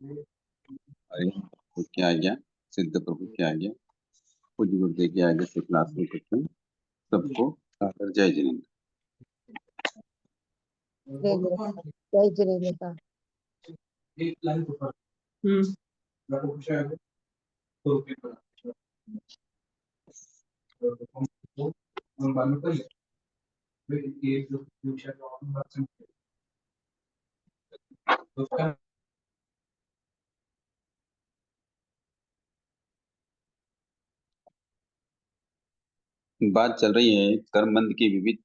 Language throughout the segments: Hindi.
हरि प्रभु की आज्ञा, सिद्ध प्रभु की आज्ञा, पूज्य गुरुदेव की आज्ञा से क्लास में करते हैं। सबको सादर जय जिनेन्द्र। जय जिनेन्द्र। बात चल रही है कर्मबंध की विविध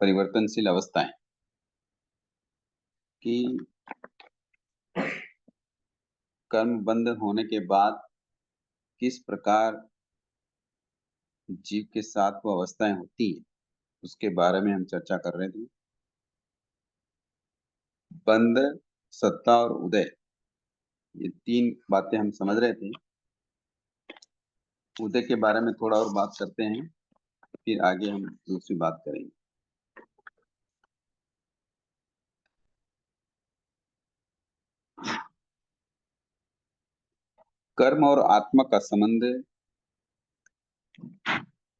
परिवर्तनशील अवस्थाएं कि कर्म बंद होने के बाद किस प्रकार जीव के साथ वो अवस्थाएं होती है, उसके बारे में हम चर्चा कर रहे थे। बंध, सत्ता और उदय, ये तीन बातें हम समझ रहे थे। उदय के बारे में थोड़ा और बात करते हैं, फिर आगे हम दूसरी बात करेंगे। कर्म और आत्मा का संबंध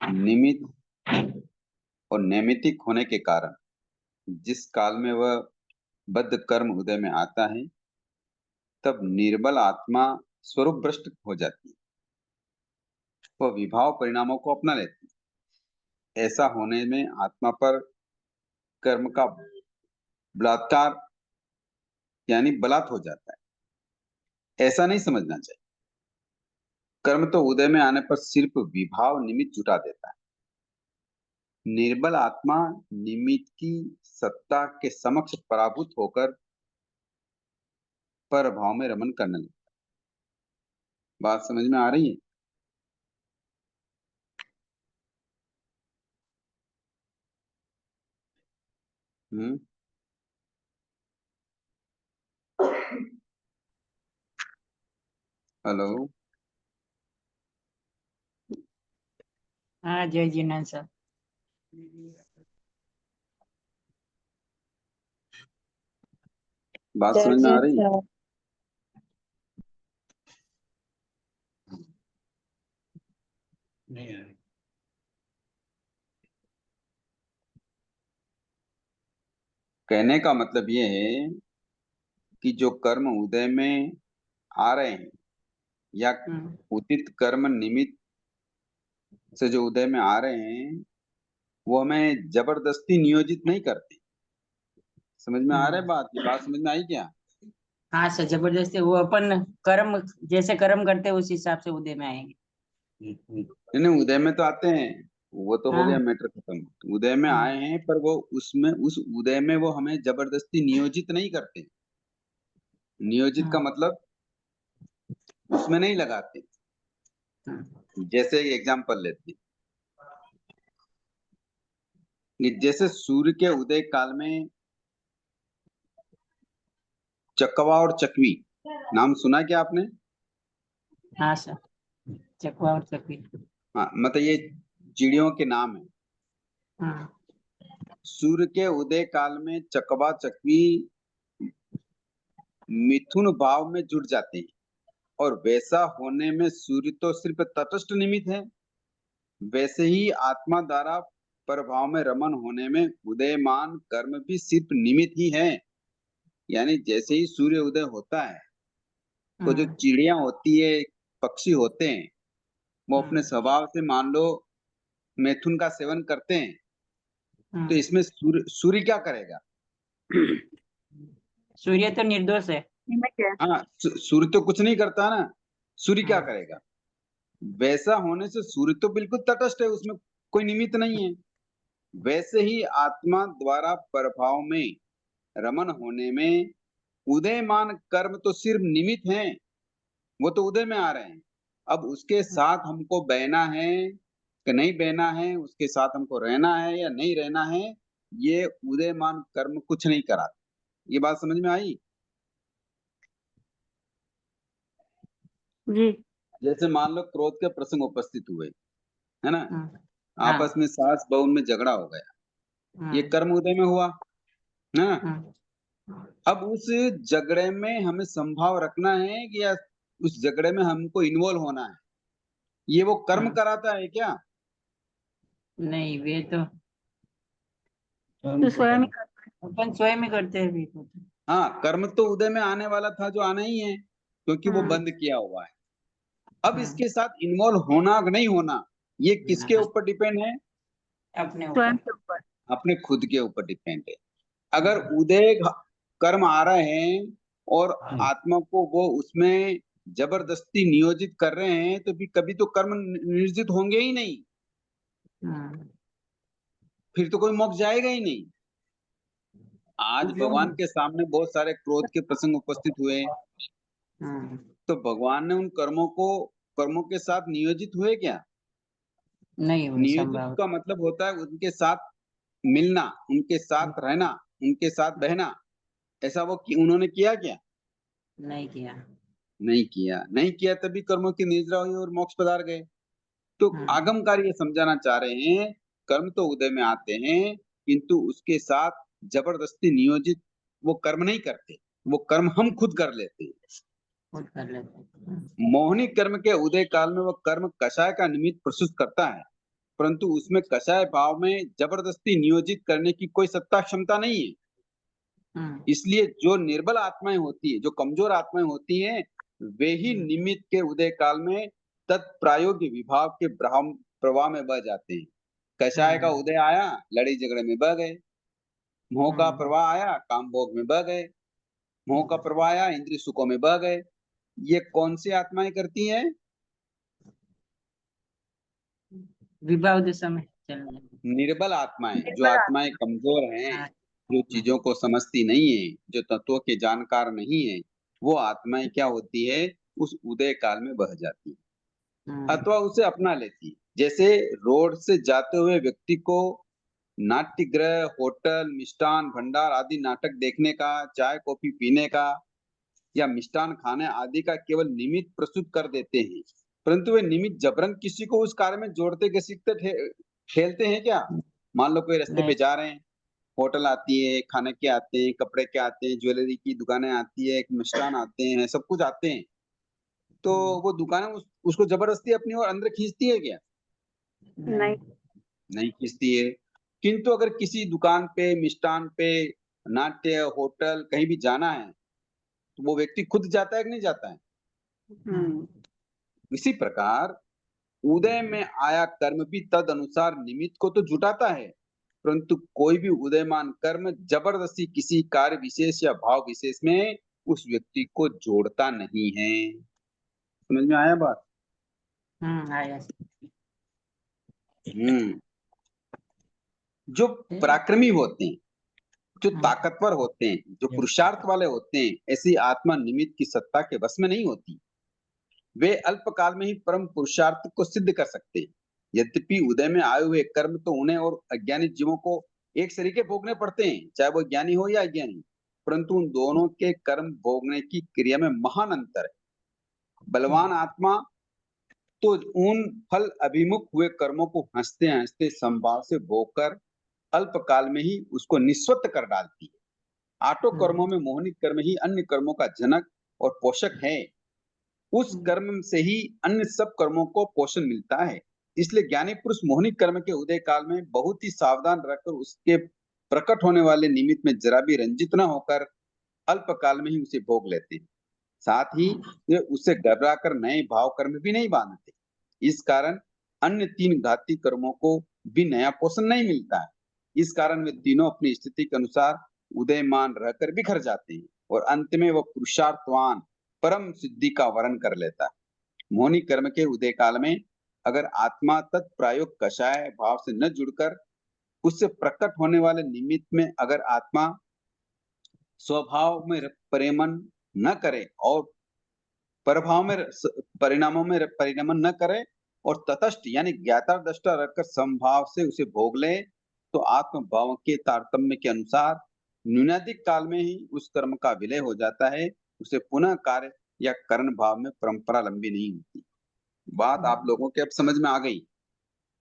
निमित्त और नैमित्तिक होने के कारण जिस काल में वह बद्ध कर्म उदय में आता है, तब निर्बल आत्मा स्वरूप भ्रष्ट हो जाती है, वह विभाव परिणामों को अपना लेती है। ऐसा होने में आत्मा पर कर्म का बलात्कार यानी बलात् हो जाता है। ऐसा नहीं समझना चाहिए। कर्म तो उदय में आने पर सिर्फ विभाव निमित्त जुटा देता है। निर्बल आत्मा निमित्त की सत्ता के समक्ष पराभूत होकर पर भाव में रमन करने लगता है। बात समझ में आ रही है? हेलो, हाँ जय जिनेन्द्र सर। बात समझ में आ रही है? नहीं आ रही। कहने का मतलब ये है कि जो कर्म उदय में आ रहे हैं या उचित कर्म निमित्त से जो उदय में आ रहे हैं, वो हमें जबरदस्ती नियोजित नहीं करते। समझ में आ रहा है बात? ये बात समझ में आई क्या? हाँ सर, जबरदस्ती वो अपन कर्म जैसे कर्म करते हैं उस हिसाब से उदय में आएंगे। नहीं, उदय में तो आते हैं, वो तो हो हाँ। गया मैटर खत्म। उदय में आए हैं, पर वो उसमें उस उदय में वो हमें जबरदस्ती नियोजित नहीं करते। नियोजित का मतलब उसमें नहीं लगाते। जैसे एग्जांपल लेते हैं, जैसे सूर्य के उदय काल में चकवा और चकवी नाम सुना क्या आपने? हाँ सर, चकवा और चकवी। हाँ, मतलब ये चिड़ियों के नाम है। हाँ। सूर्य के उदय काल में चकवा चकवी मिथुन भाव में जुट जाते हैं, और वैसा होने में सूर्य तो सिर्फ तटस्थ निमित्त है। वैसे ही आत्मा द्वारा प्रभाव में रमन होने में उदयमान कर्म भी सिर्फ निमित्त ही है। यानी जैसे ही सूर्य उदय होता है, तो जो चिड़िया होती है, पक्षी होते हैं, वो अपने स्वभाव से मान लो मैथुन का सेवन करते हैं। तो इसमें सूर्य क्या करेगा? सूर्य तो निर्दोष है। हाँ, सूर्य तो कुछ नहीं करता ना। सूर्य क्या करेगा? वैसा होने से सूर्य तो बिल्कुल तटस्थ है, उसमें कोई निमित्त नहीं है। वैसे ही आत्मा द्वारा प्रभाव में रमन होने में उदयमान कर्म तो सिर्फ निमित्त हैं, वो तो उदय में आ रहे हैं। अब उसके साथ हमको बहना है कि नहीं बहना है, उसके साथ हमको रहना है या नहीं रहना है, ये उदयमान कर्म कुछ नहीं कराते। ये बात समझ में आई? जी। जैसे मान लो क्रोध के प्रसंग उपस्थित हुए, है ना? आपस हाँ। में सास बहू में झगड़ा हो गया, ये कर्म उदय में हुआ, है ना? अब उस झगड़े में हमें संभाव रखना है कि या उस झगड़े में हमको इन्वॉल्व होना है? ये वो कर्म हाँ, कराता है क्या? नहीं वे तो तो स्वयं ही अपन स्वयं ही करते हैं वे तो। हाँ, कर्म तो उदय में आने वाला था, जो आना ही है, क्योंकि वो बंद किया हुआ है। अब हाँ, इसके साथ इन्वॉल्व होना कि नहीं होना, ये किसके ऊपर डिपेंड है? अपने स्वयं ऊपर। के ऊपर। अपने खुद के ऊपर डिपेंड है। अगर उदय कर्म आ रहे हैं और आत्मा को वो उसमें जबरदस्ती नियोजित कर रहे हैं, तो भी कभी तो कर्म निर्जित होंगे ही नहीं, हाँ, फिर तो कोई मोक्ष जाएगा ही नहीं। आज भगवान के सामने बहुत सारे क्रोध के प्रसंग उपस्थित हुए, हाँ, तो भगवान ने उन कर्मों के साथ नियोजित हुए क्या? नहीं हुए नियोजित संभव। का मतलब होता है उनके साथ मिलना, उनके साथ रहना, उनके साथ बहना। ऐसा उन्होंने किया क्या? नहीं किया। नहीं किया, तभी कर्मों की निद्रा हुई और मोक्ष पधार गए। तो हाँ, आगमकार ये समझाना चाह रहे हैं, कर्म तो उदय में आते हैं, किंतु उसके साथ जबरदस्ती नियोजित वो कर्म नहीं करते, वो कर्म हम खुद कर लेते हैं। खुद कर लेते हैं। मोहिनी कर्म के उदय काल में वह कर्म कषाय का निमित्त प्रस्तुत करता है, परंतु उसमें कषाय भाव में जबरदस्ती नियोजित करने की कोई सत्ता क्षमता नहीं है। हाँ, इसलिए जो निर्बल आत्माएं होती है, जो कमजोर आत्माएं होती हैं, वे ही निमित्त के उदय काल में तत्प्रायोग्य विभाव के प्रवाह में बह जाते हैं। कषाय का उदय आया, लड़ाई झगड़े में बह गए। मोह का प्रवाह आया, काम भोग में बह गए। मोह का प्रवाह आया, इंद्रिय सुखों में बह गए। ये कौन सी आत्माएं करती हैं? विवाह दशा में चलने लगे। निर्बल आत्माएं, जो निर्बल आत्माएं आत्मा। कमजोर हैं, हाँ, जो चीजों को समझती नहीं है, जो तत्वों के जानकार नहीं है, वो आत्माएं क्या होती है, उस उदय काल में बह जाती है हाँ, अथवा उसे अपना लेती है। जैसे रोड से जाते हुए व्यक्ति को नाट्य गृह, होटल, मिष्ठान भंडार आदि नाटक देखने का, चाय कॉफी पीने का या मिष्ठान खाने आदि का केवल निमित्त प्रस्तुत कर देते हैं, परंतु वे निमित्त जबरन किसी को उस कार्य में जोड़ते घसीटते ठेलते हैं क्या? मान लो कोई रास्ते नहीं। पे जा रहे हैं, होटल आती है, खाने के आते हैं, कपड़े के आते हैं, ज्वेलरी की दुकानें आती है, एक मिष्ठान आते हैं, सब कुछ आते हैं, तो वो दुकानें उसको जबरदस्ती अपनी ओर अंदर खींचती है क्या? नहीं। नहीं खींचती है। किंतु अगर किसी दुकान पे, मिष्ठान पे, नाट्य होटल कहीं भी जाना है, तो वो व्यक्ति खुद जाता है कि नहीं जाता है? हम्म। इसी प्रकार उदय में आया कर्म भी तद अनुसार निमित्त को तो जुटाता है, परंतु कोई भी उदयमान कर्म जबरदस्ती किसी कार्य विशेष या भाव विशेष में उस व्यक्ति को जोड़ता नहीं है। समझ में आया बात? आया। हम्म। जो पराक्रमी होते हैं, जो ताकतवर होते हैं, जो पुरुषार्थ वाले होते हैं, ऐसी आत्मा निमित्त की सत्ता के वश में नहीं होती। वे अल्पकाल में ही परम पुरुषार्थ को सिद्ध कर सकते हैं। यद्यपि उदय में आए हुए कर्म तो उन्हें और अज्ञानी जीवों को एक सरीके भोगने पड़ते हैं, चाहे वो ज्ञानी हो या अज्ञानी, परंतु उन दोनों के कर्म भोगने की क्रिया में महान अंतर है। बलवान आत्मा तो उन फल अभिमुख हुए कर्मों को हंसते हंसते संभाव से भोगकर अल्पकाल में ही उसको निस्वत्त कर डालती है। आठों कर्मों में मोहनित कर्म ही अन्य कर्मों का जनक और पोषक है। उस कर्म से ही अन्य सब कर्मों को पोषण मिलता है। इसलिए ज्ञानी पुरुष मोहनित कर्म के उदय काल में बहुत ही सावधान रहकर उसके प्रकट होने वाले निमित्त में जरा भी रंजित न होकर अल्पकाल में ही उसे भोग लेते हैं। साथ ही वे उससे घबरा कर नए भाव कर्म भी नहीं बांधते। इस कारण अन्य तीन घाती कर्मों को भी नया पोषण नहीं मिलता है। इस कारण वे तीनों अपनी स्थिति के अनुसार उदयमान रहकर बिखर जाते हैं और अंत में वह पुरुषार्थवान परम सिद्धि का वर्ण कर लेता है। मोहनी कर्म के उदय काल में अगर आत्मा तत्प्रायोग कषाय भाव से न जुड़कर उससे प्रकट होने वाले निमित्त में अगर आत्मा स्वभाव में परिणमन न करे और प्रभाव में परिणामों में परिणमन न करे और तटस्थ यानी ज्ञाता दृष्टा रखकर समभाव से उसे भोग ले, तो आत्म भाव के तारतम्य के अनुसार न्यूनाधिक काल में ही उस कर्म का विलय हो जाता है। उसे पुनः कार्य या करण भाव में परंपरा लंबी नहीं होती। बात आप लोगों के अब समझ में आ गई।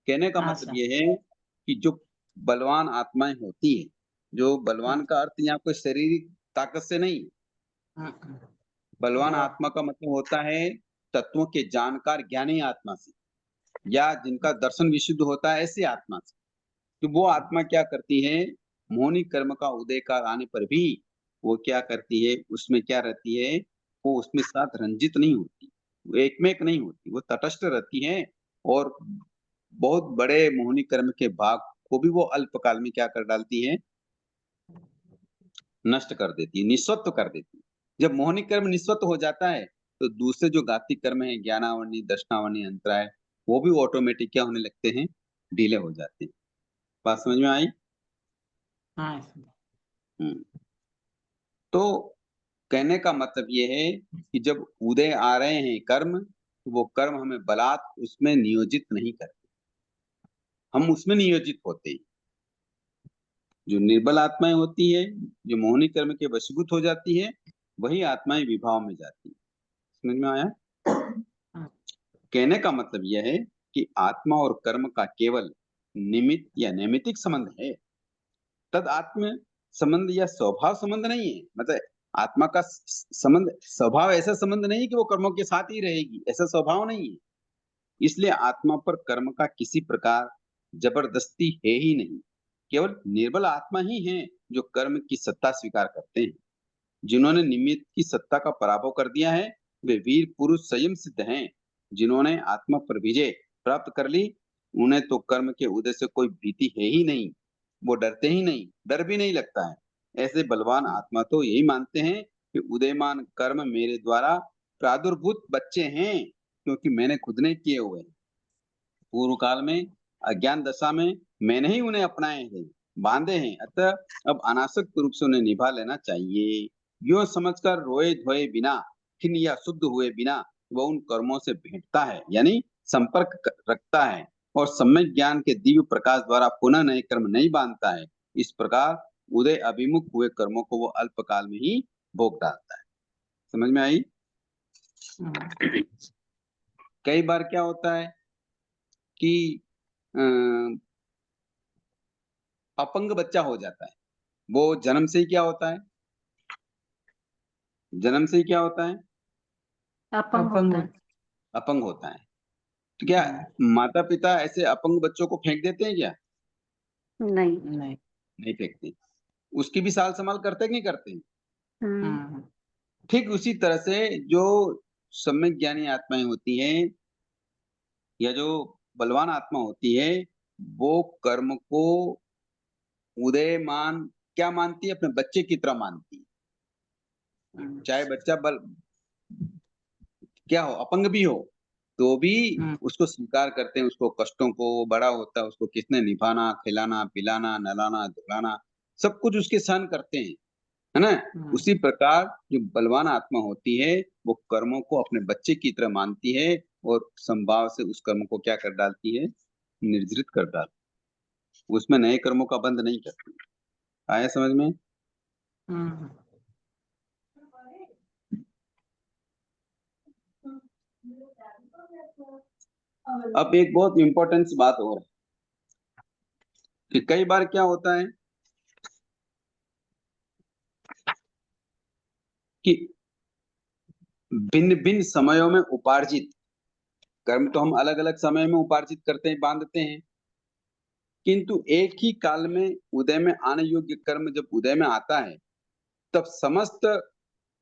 कहने का हाँ मतलब सर। ये है कि जो बलवान आत्माएं होती है, जो बलवान का अर्थ यहाँ कोई शारीरिक ताकत से नहीं। हम्म, बलवान वाह। आत्मा का मतलब होता है तत्वों के जानकार ज्ञानी आत्मा से, या जिनका दर्शन विशुद्ध होता है ऐसी आत्मा से। तो वो आत्मा क्या करती है, मोहनी कर्म का उदय काल आने पर भी वो क्या करती है, उसमें क्या रहती है, वो उसमें साथ रंजित नहीं होती, वो एकमेक नहीं होती, वो तटस्थ रहती है। और बहुत बड़े मोहनी कर्म के भाग को भी वो अल्पकाल में क्या कर डालती है, नष्ट कर देती है, निस्वत्व कर देती है। जब मोहनी कर्म निस्वत्व हो जाता है तो दूसरे जो घातिक कर्म है, ज्ञानावनी, दर्शनावनी, अंतराय, वो भी ऑटोमेटिक क्या होने लगते हैं, ढीले हो जाते हैं। बात समझ में आई? हाँ। हम्म। तो कहने का मतलब ये है कि जब उदय आ रहे हैं कर्म, तो वो कर्म हमें बलात् उसमें नियोजित नहीं करते, हम उसमें नियोजित होते हैं। जो निर्बल आत्माएं होती है, जो मोहनी कर्म के वशीभूत हो जाती है, वही आत्माएं विभाव में जाती है। समझ में आया? कहने का मतलब यह है कि आत्मा और कर्म का केवल निमित्त या नैमित्तिक संबंध है, तद आत्म संबंध या स्वभाव संबंध नहीं है। मतलब आत्मा का संबंध, स्वभाव ऐसा संबंध नहीं है कि वो कर्मों के साथ ही रहेगी, ऐसा स्वभाव नहीं है। इसलिए आत्मा पर कर्म का किसी प्रकार जबरदस्ती है ही नहीं। केवल निर्बल आत्मा ही है जो कर्म की सत्ता स्वीकार करते हैं। जिन्होंने निमित्त की सत्ता का पराभव कर दिया है, वे वीर पुरुष संयम सिद्ध हैं। जिन्होंने आत्मा पर विजय प्राप्त कर ली, उन्हें तो कर्म के उदय से कोई भीति है ही नहीं, वो डरते ही नहीं, डर भी नहीं लगता है। ऐसे बलवान आत्मा तो यही मानते हैं कि उदयमान कर्म मेरे द्वारा प्रादुर्भूत बच्चे हैं, क्योंकि मैंने खुद ने किए हुए हैं। पूर्व काल में अज्ञान दशा में मैंने ही उन्हें अपनाए हैं, बांधे हैं, अतः अब अनासक्त रूप से उन्हें निभा लेना चाहिए। यो समझकर रोए धोए बिना, खिन्न या शुद्ध हुए बिना वह उन कर्मों से भेंटता है, यानी संपर्क रखता है, और सम्यक ज्ञान के दिव्य प्रकाश द्वारा पुनः नए कर्म नहीं बांधता है। इस प्रकार उदय अभिमुख हुए कर्मों को वो अल्पकाल में ही भोग डालता है। समझ में आई? कई बार क्या होता है कि अ, अपंग बच्चा हो जाता है। वो जन्म से ही क्या होता है, जन्म से ही क्या होता है, अपंग अपंग होता है। अपंग होता है। तो क्या माता पिता ऐसे अपंग बच्चों को फेंक देते हैं क्या? नहीं। नहीं। नहीं फेंकते। उसकी भी साल संभाल करते हैं कि नहीं करते हैं? हम्म। ठीक उसी तरह से जो सम्यक ज्ञानी आत्माएं होती हैं, या जो बलवान आत्मा होती है, वो कर्म को उदयमान क्या मानती है, अपने बच्चे की तरह मानती है। चाहे बच्चा बल क्या हो, अपंग भी हो, तो भी उसको स्वीकार करते हैं, उसको कष्टों को, वो बड़ा होता है, उसको किसने निभाना, खिलाना, पिलाना, नहलाना, धुलाना, सब कुछ उसके सहन करते हैं, है ना? उसी प्रकार जो बलवान आत्मा होती है, वो कर्मों को अपने बच्चे की तरह मानती है, और संभाव से उस कर्म को क्या कर डालती है, निर्जरित कर डालती है। उसमें नए कर्मों का बंध नहीं करती। आया समझ में? अब एक बहुत इंपॉर्टेंट बात और है कि कई बार क्या होता है कि भिन्न भिन्न समयों में उपार्जित कर्म तो हम अलग अलग समय में उपार्जित करते हैं, बांधते हैं, किंतु एक ही काल में उदय में आने योग्य कर्म जब उदय में आता है, तब समस्त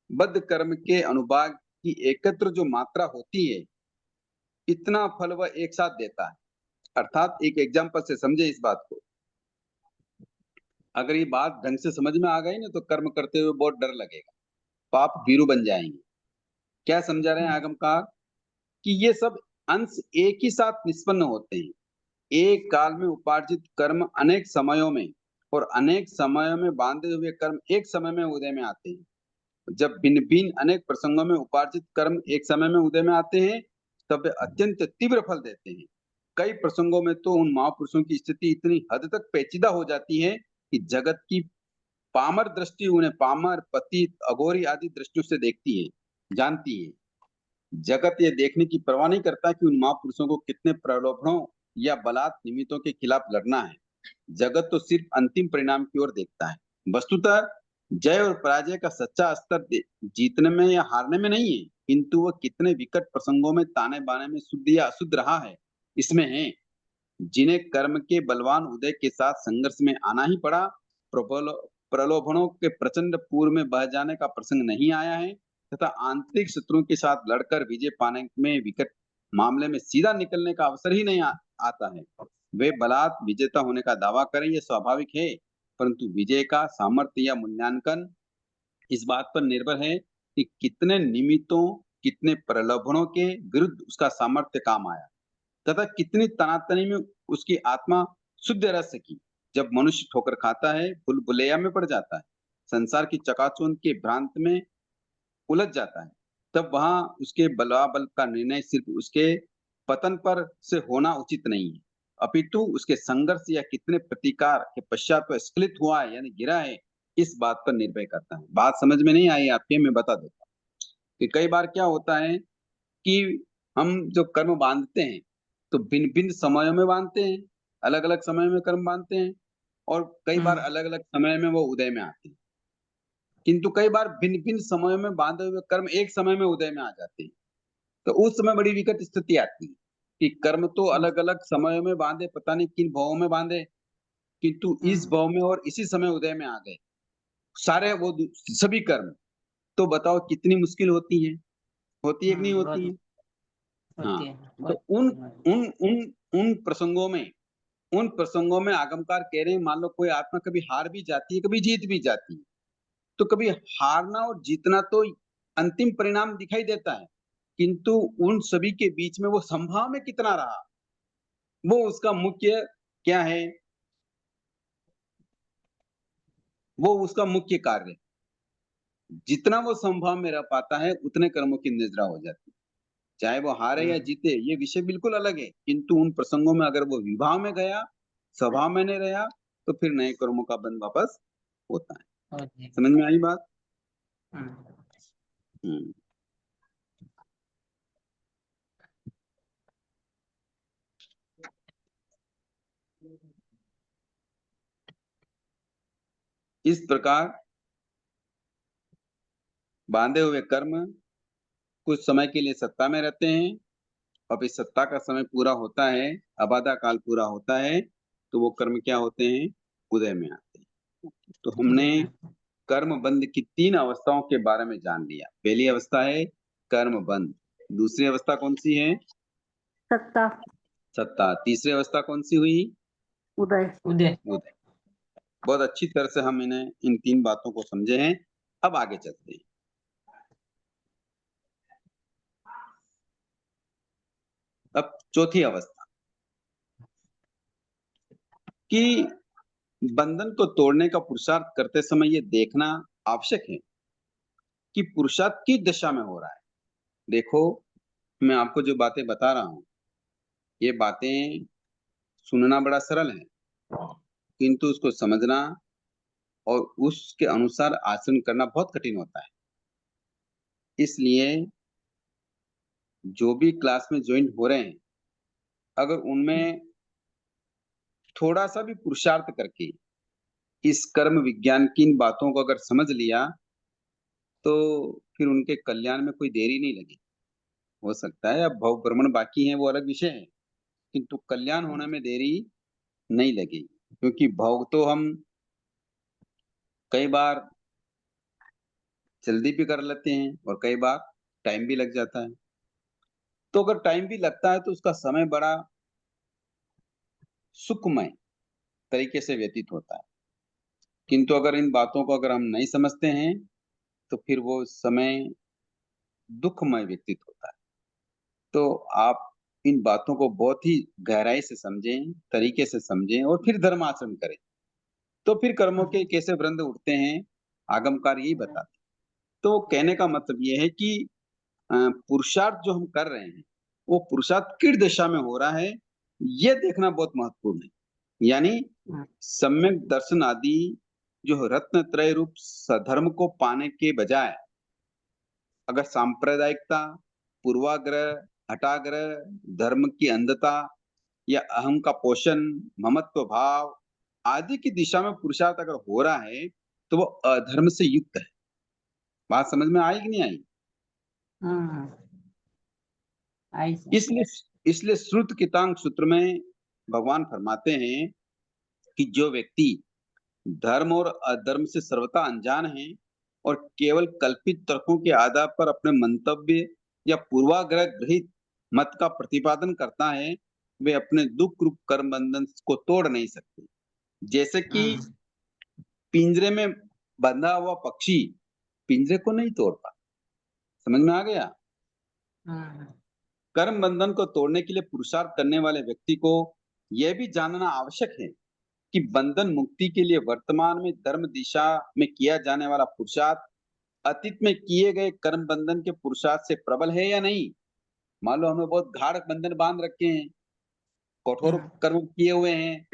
बद्ध कर्म के अनुभाग की एकत्र जो मात्रा होती है, इतना फल वह एक साथ देता है। अर्थात एक एग्जाम्पल से समझे इस बात को। अगर ये बात ढंग से समझ में आ गई ना, तो कर्म करते हुए बहुत डर लगेगा, पाप भीरू बन जाएंगे। क्या समझा रहे हैं आगमकार? कि ये सब अंश एक ही साथ निष्पन्न होते हैं। एक काल में उपार्जित कर्म अनेक समयों में, और अनेक समयों में बांधे हुए कर्म एक समय में उदय में आते हैं। जब भिन्न भिन्न अनेक प्रसंगों में उपार्जित कर्म एक समय में उदय में आते हैं, तब वे अत्यंत तीव्र फल देते हैं। कई प्रसंगों में तो उन महापुरुषों की स्थिति इतनी हद तक पेचीदा हो जाती है कि जगत की पामर दृष्टि उन्हें पामर, पतित, अघोरी आदि दृष्टियों से देखती है, जानती है। जगत ये देखने की परवाह नहीं करता कि उन महापुरुषों को कितने प्रलोभनों या बलात् निमित्तों के खिलाफ लड़ना है। जगत तो सिर्फ अंतिम परिणाम की ओर देखता है। वस्तुतः जय और पराजय का सच्चा स्तर जीतने में या हारने में नहीं है, किंतु वह कितने विकट प्रसंगों में ताने बाने में शुद्ध या अशुद्ध रहा है इसमें है। जिन्हें कर्म के बलवान उदय के साथ संघर्ष में आना ही पड़ा, प्रलोभनों के प्रचंड पूर में बह जाने का प्रसंग नहीं आया है, तथा आंतरिक शत्रुओं के साथ लड़कर विजय पाने में विकट मामले में सीधा निकलने का अवसर ही नहीं आता है। वे बलात् विजेता होने का दावा करें, यह स्वाभाविक है, परंतु विजय का सामर्थ्य या मूल्यांकन इस बात पर निर्भर है कि कितने निमित्तों, कितने प्रलोभनों के विरुद्ध उसका सामर्थ्य काम आया, तथा कितनी तनातनी में उसकी आत्मा शुद्ध रस की। जब मनुष्य ठोकर खाता है, भूल-भुलैया में पड़ जाता है, संसार की चकाचौंध के भ्रांत में उलझ जाता है, तब वहां उसके बलाबल का निर्णय सिर्फ उसके पतन पर से होना उचित नहीं है, अपितु उसके संघर्ष या कितने प्रतिकार के पश्चात वह स्खलित हुआ है यानी गिरा है, इस बात पर निर्भर करता है। बात समझ में नहीं आई आपके, मैं बता देता हूँ कि कई बार क्या होता है कि हम जो कर्म बांधते हैं, तो भिन्न-भिन्न समयों में बांधते हैं, अलग-अलग समय में कर्म बांधते हैं और कई बार अलग-अलग समय में वो उदय में आते हैं। किंतु कई बार भिन्न-भिन्न समयों में बांधे हुए कर्म एक समय में उदय में आ जाते हैं। तो उस समय बड़ी विकट स्थिति आती है कि कर्म तो अलग-अलग समयों में बांधे, पता नहीं किन भावों में बांधे, किंतु इस भाव में और इसी समय उदय में आ गए। सारे वो सभी कर्म, तो बताओ कितनी मुश्किल होती है? होती है कि नहीं होती है? हाँ, तो उन प्रसंगों में आगमकार कह रहे हैं, मान लो कोई आत्मा कभी हार भी जाती है, कभी जीत भी जाती है। तो कभी हारना और जीतना तो अंतिम परिणाम दिखाई देता है, किंतु उन सभी के बीच में वो संभाव में कितना रहा, वो उसका मुख्य क्या है? वो उसका मुख्य कार्य। जितना वो संभाव में रह पाता है, उतने कर्मों की निद्रा हो जाती है। चाहे वो हारे या जीते, ये विषय बिल्कुल अलग है, किंतु उन प्रसंगों में अगर वो विभाव में गया, स्वभाव में नहीं रहा, तो फिर नए कर्मों का बंध वापस होता है। समझ में आई बात? हम्म। इस प्रकार बांधे हुए कर्म कुछ समय के लिए सत्ता में रहते हैं, अब इस सत्ता का समय पूरा होता है, अबाधा काल पूरा होता है, तो वो कर्म क्या होते हैं? उदय में आते हैं। तो हमने कर्म बंध की 3 अवस्थाओं के बारे में जान लिया। पहली अवस्था है कर्म बंध, दूसरी अवस्था कौन सी है? सत्ता, सत्ता। तीसरी अवस्था कौन सी हुई? उदय। उदय। उदय। बहुत अच्छी तरह से हम इन 3 बातों को समझे हैं। अब आगे चलते हैं। अब चौथी अवस्था कि बंधन को तोड़ने का पुरुषार्थ करते समय ये देखना आवश्यक है कि पुरुषार्थ किस दिशा में हो रहा है। देखो, मैं आपको जो बातें बता रहा हूँ, ये बातें सुनना बड़ा सरल है, किंतु उसको समझना और उसके अनुसार आचरण करना बहुत कठिन होता है। इसलिए जो भी क्लास में ज्वाइन हो रहे हैं, अगर उनमें थोड़ा-सा भी पुरुषार्थ करके इस कर्म विज्ञान की इन बातों को अगर समझ लिया, तो फिर उनके कल्याण में कोई देरी नहीं लगेगी। हो सकता है अब भव भ्रमण बाकी है, वो अलग विषय है, किंतु कल्याण होने में देरी नहीं लगेगी, क्योंकि भोग तो हम कई बार जल्दी भी कर लेते हैं और कई बार टाइम भी लग जाता है। तो अगर टाइम भी लगता है तो उसका समय बड़ा सुखमय तरीके से व्यतीत होता है, किंतु अगर इन बातों को अगर हम नहीं समझते हैं, तो फिर वो समय दुखमय व्यतीत होता है। तो आप इन बातों को बहुत ही गहराई से समझें, तरीके से समझें और फिर धर्म आचरण करें। तो फिर कर्मों के कैसे वृंद उठते हैं, आगमकार यही बताते हैं। तो कहने का मतलब ये है कि पुरुषार्थ जो हम कर रहे हैं, वो पुरुषार्थ किस दिशा में हो रहा है, ये देखना बहुत महत्वपूर्ण है। यानी सम्यक दर्शन आदि जो रत्न त्रय रूप सधर्म को पाने के बजाय अगर सांप्रदायिकता, पूर्वाग्रह, हठाग्रह, धर्म की अंधता या अहम का पोषण, ममत्व भाव आदि की दिशा में पुरुषार्थ अगर हो रहा है, तो वो अधर्म से युक्त है। बात समझ में आई कि नहीं आई? हाँ आई सर। इसलिए इसलिए श्रुत कितांग सूत्र में भगवान फरमाते हैं कि जो व्यक्ति धर्म और अधर्म से सर्वथा अनजान है और केवल कल्पित तर्कों के आधार पर अपने मंतव्य या पूर्वाग्रह ग्रहित मत का प्रतिपादन करता है, वे अपने दुख रूप कर्म बंधन को तोड़ नहीं सकते। जैसे कि हाँ पिंजरे में बंधा हुआ पक्षी पिंजरे को नहीं तोड़ पाता। समझ में आ गया? हाँ कर्म बंधन को तोड़ने के लिए पुरुषार्थ करने वाले व्यक्ति को यह भी जानना आवश्यक है कि बंधन मुक्ति के लिए वर्तमान में धर्म दिशा में किया जाने वाला पुरुषार्थ अतीत में किए गए कर्म बंधन के पुरुषार्थ से प्रबल है या नहीं। मान लो हमें बहुत गाढ़ बंधन बांध रखे हैं, कठोर हाँ। कर्म किए हुए हैं,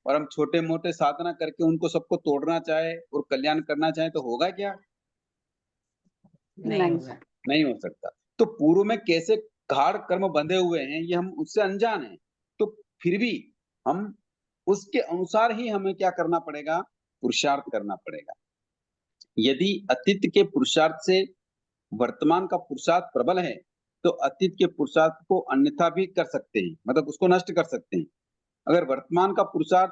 और हम छोटे मोटे साधना करके उनको सबको तोड़ना चाहे और कल्याण करना चाहे तो होगा क्या? नहीं नहीं। होगा। नहीं हो सकता। तो पूर्व में कैसे गाढ़ कर्म बंधे हुए हैं, ये हम उससे अनजान हैं। तो फिर भी हम उसके अनुसार ही हमें क्या करना पड़ेगा? पुरुषार्थ करना पड़ेगा। यदि अतीत के पुरुषार्थ से वर्तमान का पुरुषार्थ प्रबल है, तो अतीत के पुरुषार्थ को अन्यथा भी कर सकते हैं, मतलब उसको नष्ट कर सकते हैं। अगर वर्तमान का पुरुषार्थ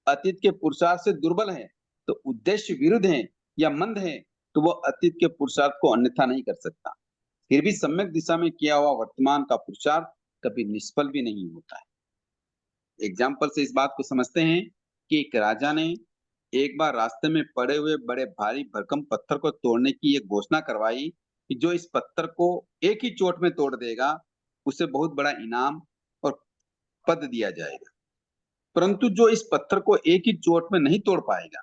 अतीत के पुरुषार्थ से दुर्बल है, तो उद्देश्य विरुद्ध है या मंद है, तो वह अतीत के पुरुषार्थ को अन्यथा नहीं कर सकता। फिर भी सम्यक दिशा में किया हुआ वर्तमान का पुरुषार्थ कभी निष्फल भी नहीं होता है। एग्जाम्पल से इस बात को समझते हैं कि एक राजा ने एक बार रास्ते में पड़े हुए बड़े भारी भरकम पत्थर को तोड़ने की एक घोषणा करवाई कि जो इस पत्थर को एक ही चोट में तोड़ देगा, उसे बहुत बड़ा इनाम और पद दिया जाएगा। परंतु जो इस पत्थर को एक ही चोट में नहीं तोड़ पाएगा,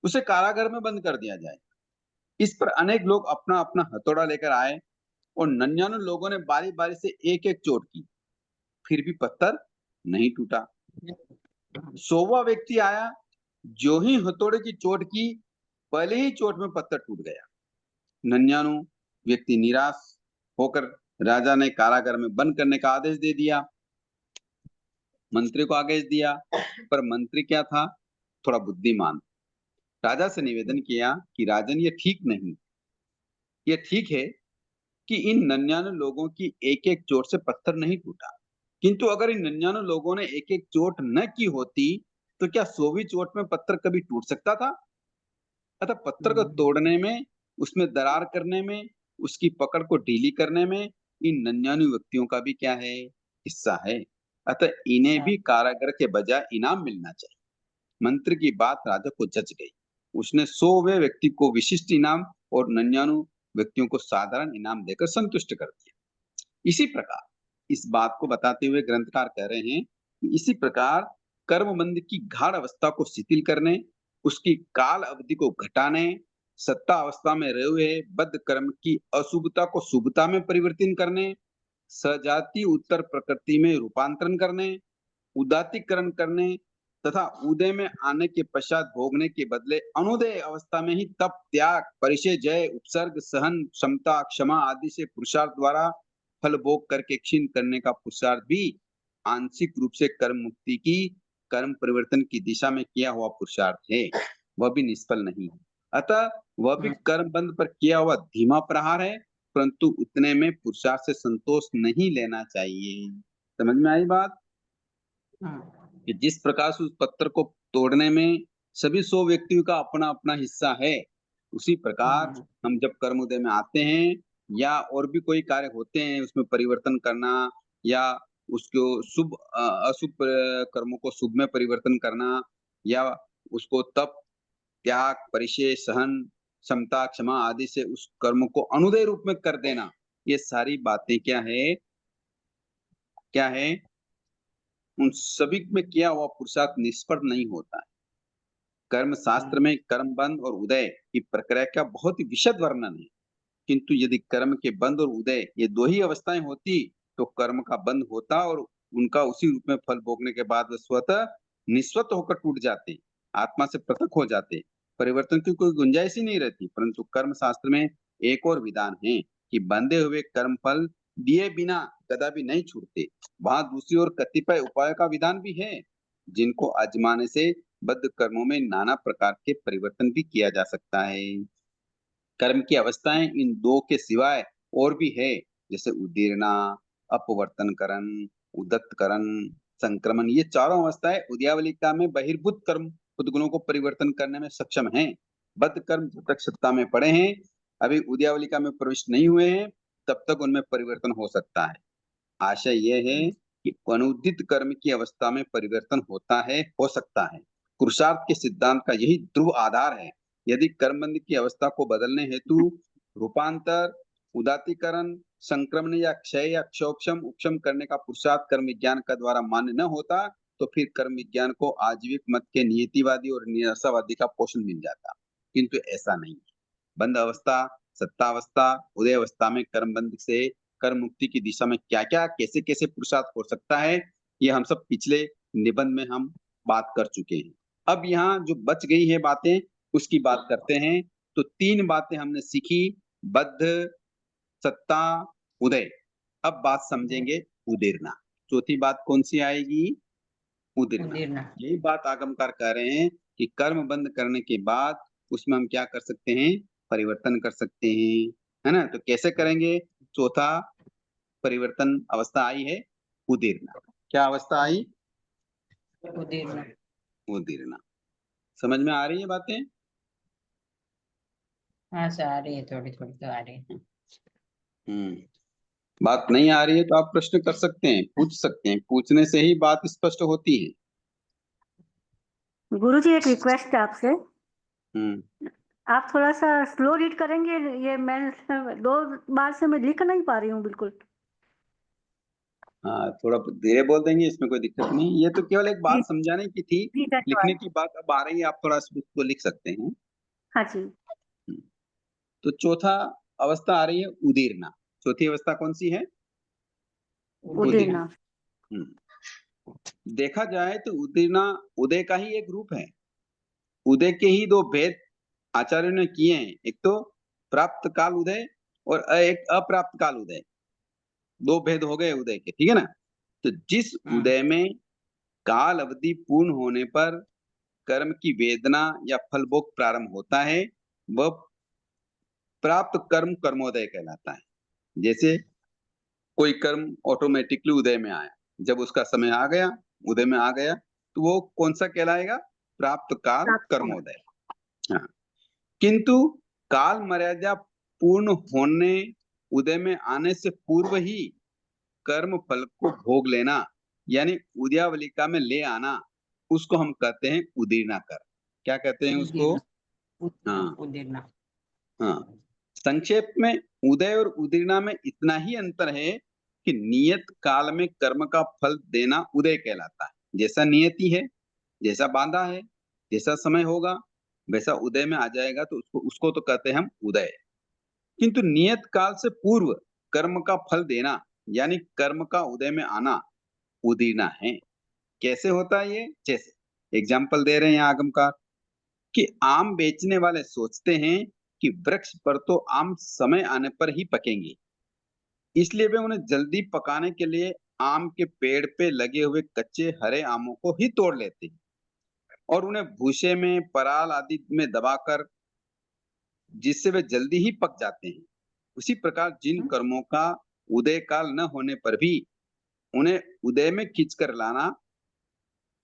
उसे कारागार में बंद कर दिया जाएगा। इस पर अनेक लोग अपना अपना हथौड़ा लेकर आए और 99 लोगों ने बारी बारी से एक एक चोट की, फिर भी पत्थर नहीं टूटा। 100वां व्यक्ति आया, जो ही हथौड़े की चोट की, पहले ही चोट में पत्थर टूट गया। 99 व्यक्ति निराश होकर राजा ने कारागार में बंद करने का आदेश दे दिया। मंत्री को आदेश दिया, पर मंत्री क्या था? थोड़ा बुद्धिमान। राजा से निवेदन किया कि राजन, ये ठीक नहीं। ये ठीक है कि इन 99 लोगों की एक एक चोट से पत्थर नहीं टूटा, किंतु अगर इन 99 लोगों ने एक एक चोट न की होती, तो क्या 100वीं चोट में पत्थर कभी टूट सकता था? अतः पत्थर को तोड़ने में, उसमें दरार करने में, उसकी पकड़ को ढीली करने में इन 99 व्यक्तियों का भी क्या है? हिस्सा है। अतः इन्हें भी कारागार के बजाय इनाम मिलना चाहिए। मंत्री की बात राजा को जच गई। उसने 100वें व्यक्ति को विशिष्ट इनाम और 99 व्यक्तियों को साधारण इनाम देकर संतुष्ट कर दिया। इसी प्रकार इस बात को बताते हुए ग्रंथकार कह रहे हैं कि इसी प्रकार कर्मबंध की गाढ़ अवस्था को शिथिल करने, उसकी काल अवधि को घटाने, सत्ता अवस्था में रहे हुए बद्ध कर्म की अशुभता को शुभता में परिवर्तन करने, सजाति उत्तर प्रकृति में रूपांतरण करने, उदातीकरण करने तथा उदय में आने के पश्चात भोगने के बदले अनुदय अवस्था में ही तप, त्याग, परिचय, जय, उपसर्ग, सहन, क्षमता, क्षमा आदि से पुरुषार्थ द्वारा फल भोग करके क्षीण करने का पुरुषार्थ भी आंशिक रूप से कर्म मुक्ति की, कर्म परिवर्तन की दिशा में किया हुआ पुरुषार्थ है, वह भी निष्फल नहीं है। अतः वह भी कर्म बंध पर किया हुआ धीमा प्रहार है, परंतु उतने में पुरुषार्थ से संतोष नहीं लेना चाहिए। समझ में आई बात? कि जिस प्रकार से उस पत्थर को तोड़ने में सभी 100 व्यक्तियों का अपना अपना हिस्सा है, उसी प्रकार हम जब कर्मोदय में आते हैं या और भी कोई कार्य होते हैं, उसमें परिवर्तन करना या उसको शुभ अशुभ कर्मों को शुभ में परिवर्तन करना या उसको तप, त्याग, परिचय, सहन, क्षमता, क्षमा आदि से उस कर्म को अनुदय रूप में कर देना, ये सारी बातें क्या है? क्या है? उन सभी में किया हुआ पुरुषार्थ निष्फल नहीं होता है। कर्म शास्त्र में कर्म बंध और उदय की प्रक्रिया का बहुत ही विशद वर्णन है, किंतु यदि कर्म के बंध और उदय ये दो ही अवस्थाएं होती, तो कर्म का बंध होता और उनका उसी रूप में फल भोगने के बाद वे स्वतः निस्वत होकर टूट जाते, आत्मा से पृथक हो जाते, परिवर्तन की कोई गुंजाइश ही नहीं रहती। परंतु कर्म शास्त्र में एक और विधान है कि बंधे हुए कर्म फल दिए बिना कदापि नहीं छूटते। वहां दूसरी ओर कतिपय उपायों का विधान भी है, जिनको आजमाने से बद्ध कर्मों में नाना प्रकार के परिवर्तन भी किया जा सकता है। कर्म की अवस्थाएं इन दो के सिवाय और भी है, जैसे उदीर्णा, अपवर्तनकरण, उदत्तकरण, संक्रमण। ये चारों अवस्थाएं उद्यावलिका में बहिर्भूत कर्म उद्गुणों को परिवर्तन करने में सक्षम हैं। बद्ध कर्म जब तक सत्ता में पड़े हैं, अभी उद्यावलिका में प्रविष्ट नहीं हुए हैं, तब तक उनमें परिवर्तन हो सकता है। आशय यह है कि अनुदित कर्म की अवस्था में परिवर्तन होता है, हो सकता है। पुरुषार्थ के सिद्धांत का यही ध्रुव आधार है। यदि कर्मबंध की अवस्था को बदलने हेतु रूपांतर, उदातीकरण, संक्रमण या क्षय या क्षोक्षम उपशम करने का पुरुषार्थ कर्म विज्ञान का द्वारा मान्य न होता, तो फिर कर्म विज्ञान को आजीविक मत के नियतिवादी और निराशावादी का पोषण मिल जाता, किंतु ऐसा नहीं है। बंध अवस्था, सत्तावस्था, उदय अवस्था में कर्मबंध से कर्म मुक्ति की दिशा में क्या क्या कैसे कैसे पुरुषार्थ हो सकता है, ये हम सब पिछले निबंध में हम बात कर चुके हैं। अब यहाँ जो बच गई है बातें, उसकी बात करते हैं। तो 3 बातें हमने सीखी, बद्ध, सत्ता, उदय। अब बात समझेंगे उदीर्णा। चौथी बात कौन सी आएगी? उदीर्णा। यही बात आगमकार कह रहे हैं कि कर्म बंद करने के बाद उसमें हम क्या कर सकते हैं? परिवर्तन कर सकते हैं, है ना? तो कैसे करेंगे? चौथा परिवर्तन अवस्था आई है उदीर्णा। क्या अवस्था आई? उदीर्णा। उदीर्णा। समझ में आ रही है बातें? हाँ सर, आ रही है, थोड़ी थोड़ी तो आ रही है। बात नहीं आ रही है तो आप प्रश्न कर सकते हैं, पूछ सकते हैं। पूछने से ही बात स्पष्ट होती है। गुरुजी एक रिक्वेस्ट है आपसे, हम्म आप थोड़ा सा स्लो रीड करेंगे। ये मैं 2 बार से मैं लिख नहीं पा रही हूँ बिल्कुल। हाँ, थोड़ा धीरे बोल देंगे, इसमें कोई दिक्कत नहीं। ये तो केवल एक बात जी समझाने की थी। जी लिखने धन्यवाद। की बात अब आ रही है, आप थोड़ा उसको लिख सकते हैं। हाँ जी। तो चौथा अवस्था आ रही है उदीर्णा। चौथी अवस्था कौन सी है? उदीर्णा। देखा जाए तो उदीर्णा उदय का ही एक रूप है। उदय के ही 2 भेद आचार्यों ने किए हैं, एक तो प्राप्त काल उदय और एक अप्राप्त काल उदय। 2 भेद हो गए उदय के, ठीक है ना? तो जिस उदय में काल अवधि पूर्ण होने पर कर्म की वेदना या फलभोग प्रारंभ होता है, वह प्राप्त कर्म कर्मोदय कहलाता है। जैसे कोई कर्म ऑटोमेटिकली उदय में आया, जब उसका समय आ गया, उदय में आ गया, तो वो कौन सा कहलाएगा? प्राप्त काल कर्मोदय। हाँ, किंतु काल मर्यादा पूर्ण होने, उदय में आने से पूर्व ही कर्म फल को भोग लेना, यानी उद्यावलिका में ले आना, उसको हम कहते हैं उदीर्णा कर। क्या कहते हैं उसको? हाँ उदीर्णा। हाँ। संक्षेप में उदय और उदीर्णा में इतना ही अंतर है कि नियत काल में कर्म का फल देना उदय कहलाता है। जैसा नियति है, जैसा बांधा है, जैसा समय होगा, वैसा उदय में आ जाएगा, तो उसको तो कहते हैं हम उदय। किंतु नियत काल से पूर्व कर्म का फल देना, यानी कर्म का उदय में आना, उदीर्णा है। कैसे होता है ये? जैसे एग्जाम्पल दे रहे हैं आगमकार कि आम बेचने वाले सोचते हैं कि वृक्ष पर तो आम समय आने पर ही पकेंगे, इसलिए वे उन्हें जल्दी पकाने के लिए आम के पेड़ पे लगे हुए कच्चे हरे आमों को ही तोड़ लेते हैं और उन्हें भूसे में, पराल आदि में दबाकर, जिससे वे जल्दी ही पक जाते हैं। उसी प्रकार जिन कर्मों का उदय काल न होने पर भी उन्हें उदय में खींचकर लाना,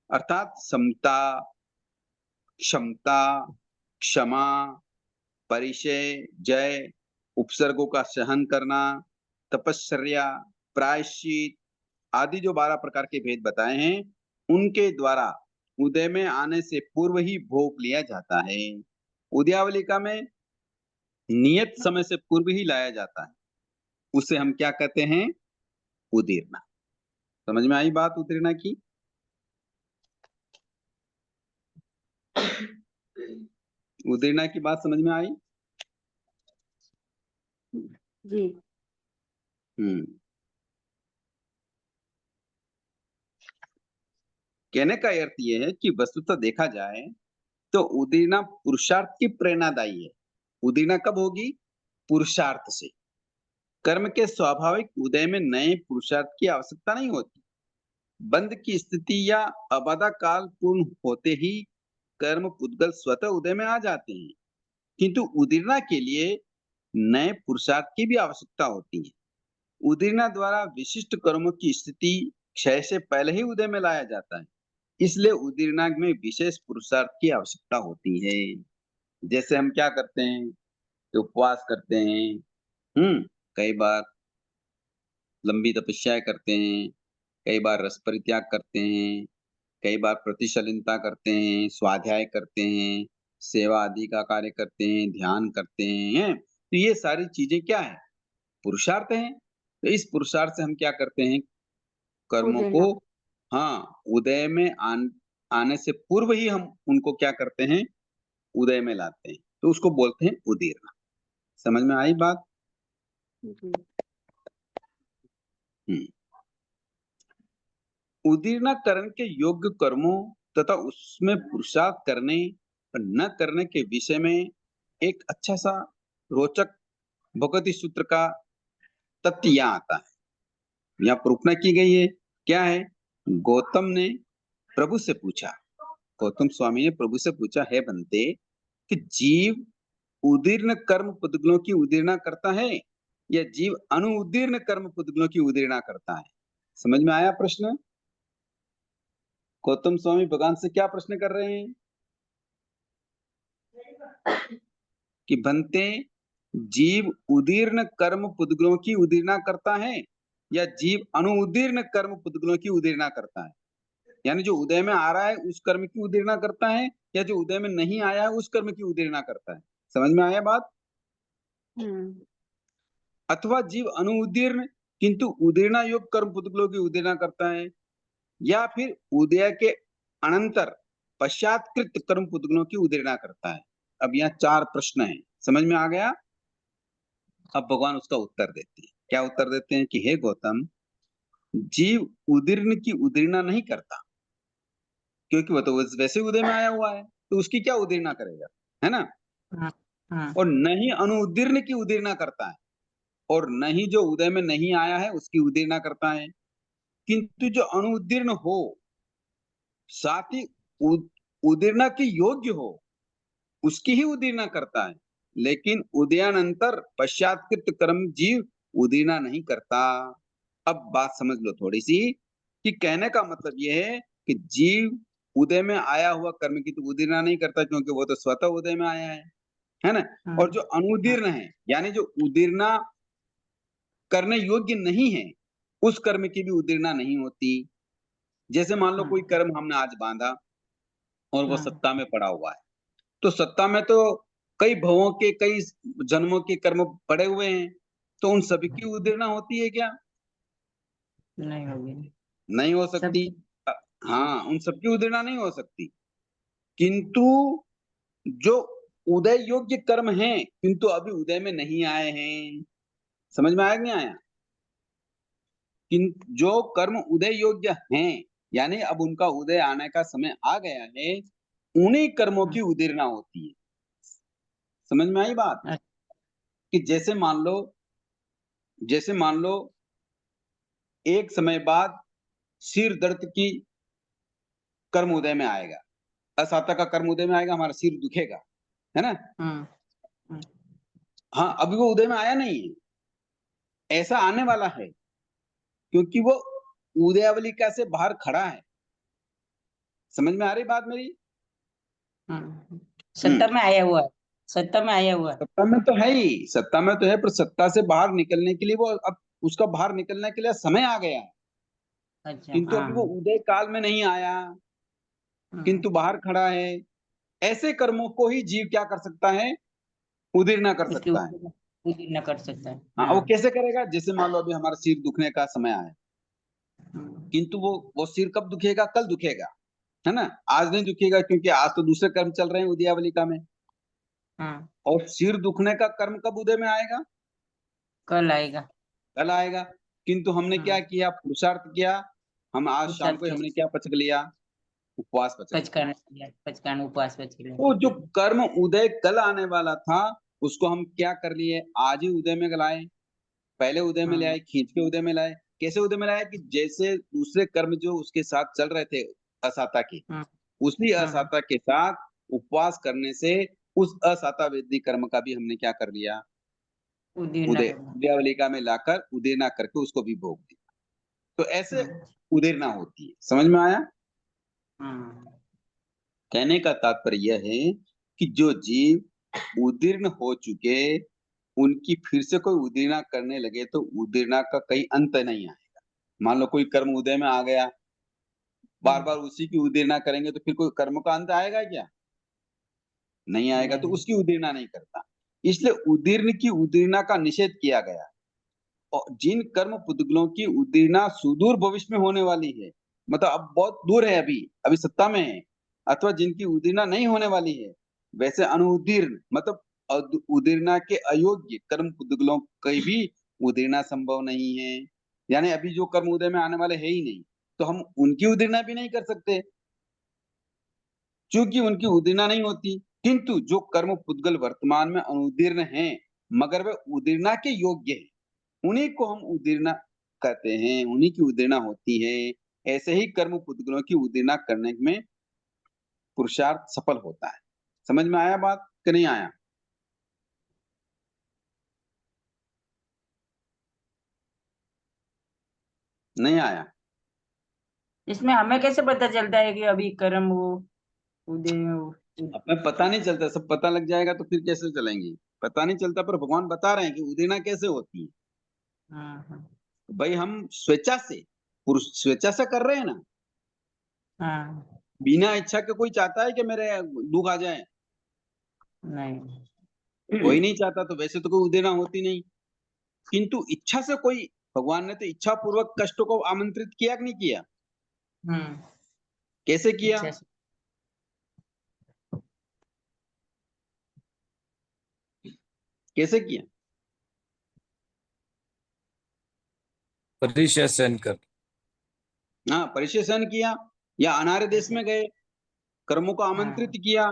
अर्थात समता, क्षमता, क्षमा, परिचय, जय, उपसर्गों का सहन करना, तपश्चर्या, प्रायश्चित आदि जो 12 प्रकार के भेद बताए हैं, उनके द्वारा उदय में आने से पूर्व ही भोग लिया जाता है। उद्यावलिका में नियत समय से पूर्व ही लाया जाता है, उसे हम क्या कहते हैं? उदीर्णा। समझ में आई बात उदीर्णा की? उदीर्णा की बात समझ में आई? जी। कहने का अर्थ यह है कि वस्तुतः देखा जाए तो उदीर्णा पुरुषार्थ की प्रेरणादायी है। उदीर्णा कब होगी? पुरुषार्थ से। कर्म के स्वाभाविक उदय में नए पुरुषार्थ की आवश्यकता नहीं होती। बंध की स्थिति या अबाधा काल पूर्ण होते ही कर्म पुद्गल स्वतः उदय में आ जाते हैं, किंतु उदीरना के लिए नए पुरुषार्थ की भी आवश्यकता होती है। उदीरना द्वारा विशिष्ट कर्मों की स्थिति क्षय से पहले ही उदय में लाया जाता है, इसलिए उदीरना में विशेष पुरुषार्थ की आवश्यकता होती है। जैसे हम क्या करते हैं कि उपवास करते हैं, कई बार लंबी तपस्याएं करते हैं, कई बार रस परित्याग करते हैं, कई बार प्रतिशलीनता करते हैं, स्वाध्याय करते हैं, सेवा आदि का कार्य करते हैं, ध्यान करते हैं। तो ये सारी चीजें क्या है? पुरुषार्थ हैं। तो इस पुरुषार्थ से हम क्या करते हैं? कर्मों को उदीरना। उदय में आने से पूर्व ही हम उनको क्या करते हैं? उदय में लाते हैं। तो उसको बोलते हैं उदीरना। समझ में आई बात? जी। हम्म। उदीरना करण के योग्य कर्मों तथा उसमें पुरुषार्थ करने और न करने के विषय में एक अच्छा सा रोचक भगवती सूत्र का तथ्य यहाँ आता है। यहाँ प्रूफना की गई है। क्या है? गौतम ने प्रभु से पूछा, गौतम स्वामी ने प्रभु से पूछा, है बनते कि जीव उदीर्ण कर्म पुद्गलों की उदीरना करता है या जीव अनुउदीर्ण कर्म पुद्गलों की उदीरना करता है? समझ में आया प्रश्न? गौतम स्वामी भगवान से क्या प्रश्न कर रहे हैं कि बनते जीव उदीर्ण कर्म पुद्गलों की उदीरना करता है या जीव अनुउदीर्ण कर्म पुद्गलों की उदीरना करता है? यानी जो उदय में आ रहा है उस कर्म की उदीरना करता है या जो उदय में नहीं आया है उस कर्म की उदीरना करता है? समझ में आया बात? अथवा जीव अनुउदीर्ण किंतु उदीरना योग कर्म पुद्गलों की उदीरना करता है या फिर उदय के अनंतर पश्चातकृत कर्म पुद्गलों की उदीरना करता है? अब यहाँ 4 प्रश्न हैं। समझ में आ गया? अब भगवान उसका उत्तर देते हैं। क्या उत्तर देते हैं कि हे गौतम, जीव उदीर्ण की उदीरना नहीं करता, क्योंकि वो तो वैसे उदय में आया हुआ है, तो उसकी क्या उदीरना करेगा, है ना? और न ही अनुउदीर्ण की उदीरना करता है और न ही जो उदय में नहीं आया है उसकी उदीरना करता है, किंतु जो अनुउदीर्ण हो साथ ही उदीरना के योग्य हो उसकी ही उदीरना करता है, लेकिन उदयानंतर पश्चातकृत कर्म जीव उदीरना नहीं करता। अब बात समझ लो थोड़ी सी कि कहने का मतलब यह है कि जीव उदय में आया हुआ कर्म की तो उदीरना नहीं करता, क्योंकि वो तो स्वतः उदय में आया है ना? और जो अनुदीर्ण है यानी जो उदीरना करने योग्य नहीं है उस कर्म की भी उदीरना नहीं होती। जैसे मान लो कोई कर्म हमने आज बांधा और वो सत्ता में पड़ा हुआ है, तो सत्ता में तो कई भवों के कई जन्मों के कर्म पड़े हुए हैं, तो उन सभी की उदीरना होती है क्या? नहीं होगी। नहीं हो सब सकती। हाँ, उन सबकी उदीरना नहीं हो सकती, किंतु जो उदय योग्य कर्म हैं किंतु अभी उदय में नहीं आए हैं। समझ में आया कि नहीं आया? जो कर्म उदय योग्य हैं यानी अब उनका उदय आने का समय आ गया है, उन्हीं कर्मों की उदीरना होती है। समझ में आई बात? कि जैसे मान लो एक समय बाद सिर दर्द की कर्म उदय में आएगा, असाता का कर्म उदय में आएगा, हमारा सिर दुखेगा, है ना? हाँ, अभी वो उदय में आया नहीं है, ऐसा आने वाला है, क्योंकि वो उदयावलिका से बाहर खड़ा है। समझ में आ रही बात मेरी? सत्ता में आया हुआ है, सत्ता में आया हुआ है। सत्ता में तो है ही, सत्ता में तो है, पर सत्ता से बाहर निकलने के लिए वो अब उसका बाहर निकलने के लिए समय आ गया है, अच्छा। किंतु अभी वो उदय काल में नहीं आया, किंतु बाहर खड़ा है। ऐसे कर्मों को ही जीव क्या कर सकता है? उदीरना कर उसकी सकता है। उदीरना कर सकता है। हाँ, वो कैसे करेगा? जैसे मान लो अभी हमारा सिर दुखने का समय आया, किंतु वो सिर कब दुखेगा? कल दुखेगा, है ना? आज नहीं दुखेगा, क्योंकि आज तो दूसरे कर्म चल रहे हैं उदयावलिका में। और सिर दुखने का कर्म कब उदय में आएगा? कल आएगा। कल आएगा। किंतु हमने क्या किया? पुरुषार्थ किया। हम आज शाम को हमने क्या पचक लिया? उपवास पचक लिया। पचकान उपवास पच लिया। तो जो कर्म उदय कल आने वाला था उसको हम क्या कर लिए? आज ही उदय में लाए, पहले उदय में ले आए, खींच के उदय में लाए। कैसे उदय में लाए? कि जैसे दूसरे कर्म जो उसके साथ चल रहे थे असाता के, उसी हाँ। असाता के साथ उपवास करने से उस असाता वैदिक कर्म का भी हमने क्या कर लिया, उदीर्ण करना। उदयावलिका में लाकर उदेरना करके उसको भी भोग दिया। तो ऐसे हाँ। उदेरना होती है। समझ में आया? हाँ। कहने का तात्पर्य यह है कि जो जीव उदीर्ण हो चुके, उनकी फिर से कोई उदीरना करने लगे तो उदीरना का कहीं अंत नहीं आएगा। मान लो कोई कर्म उदय में आ गया, बार-बार उसी की उदीरना करेंगे तो फिर कोई कर्म का अंत आएगा क्या? नहीं आएगा, तो नहीं। उसकी उदीरना नहीं करता। इसलिए उदीर्ण की उदीरना का निषेध किया गया। और जिन कर्म पुद्गलों की उदीरना सुदूर भविष्य में होने वाली है, मतलब अब बहुत दूर है, अभी सत्ता में है, अथवा जिनकी उदीरना नहीं होने वाली है, वैसे अनुदीर्ण मतलब उदीरना के अयोग्य कर्म पुद्गलों की भी उदीरना संभव नहीं है। यानी अभी जो कर्म उदय में आने वाले है ही नहीं, तो हम उनकी उदीरना भी नहीं कर सकते, क्योंकि उनकी उदीरना नहीं होती। किंतु जो कर्म पुद्गल वर्तमान में अनुदीर्ण हैं, मगर वे उदीरना के योग्य हैं, उन्हीं को हम उदीरना कहते हैं, उन्हीं की उदीरना होती है। ऐसे ही कर्म पुद्गलों की उदीरना करने में पुरुषार्थ सफल होता है। समझ में आया बात कि नहीं आया? नहीं आया? इसमें हमें कैसे पता चलता है कि अभी कर्म वो हमें पता नहीं चलता, सब पता लग जाएगा तो फिर कैसे चलेंगे? पता नहीं चलता, पर भगवान बता रहे हैं कि उदीरना कैसे होती है। हाँ। हाँ। भाई हम स्वेच्छा से, पुरुष स्वेच्छा से कर रहे हैं ना, हाँ। बिना इच्छा के कोई चाहता है कि मेरे दुख आ जाए? कोई नहीं। नहीं चाहता, तो वैसे तो कोई उदीरना होती नहीं। किंतु इच्छा से कोई, भगवान ने तो इच्छा पूर्वक कष्ट को आमंत्रित किया कि नहीं किया? हम्म। कैसे किया? इच्छा से। कैसे किया? परिचय सहन कर। हाँ, परिचय सहन किया, या अनार्य देश में गए, कर्मों को आमंत्रित किया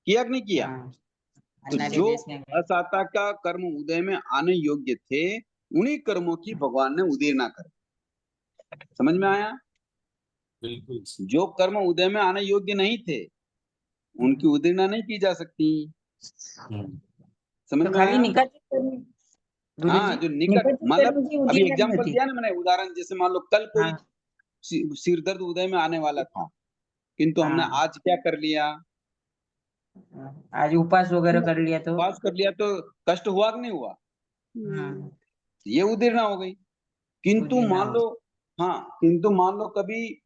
कि नहीं किया? हाँ। तो अनार्य जो देश में गए। असाता का कर्म उदय में आने योग्य थे, उन्हीं कर्मों की भगवान ने उदीरना कर। समझ में आया? बिल्कुल। जो कर्म उदय में आने योग्य नहीं थे, उनकी उदीरना नहीं की जा सकती। समझ तो में खाली आया? निकट करनी गुरु हाँ, जी, जो निकट, निकट मतलब कर्म की अभी उदीरना नहीं एग्जाम्पल होती। दिया ना मैंने, उदाहरण जैसे मान लो कल कोई हाँ। सिर दर्द उदय में आने वाला था, किंतु हमने हाँ। आज क्या कर लिया? आज उपवास वगैरह कर लिया तो। उपवास कर लिया, तो कष्ट हुआ कि नहीं हुआ? हाँ। ये उदीरना हो गई। किंतु उदीरना मान हो। लो, हाँ, किंतु मान लो कभी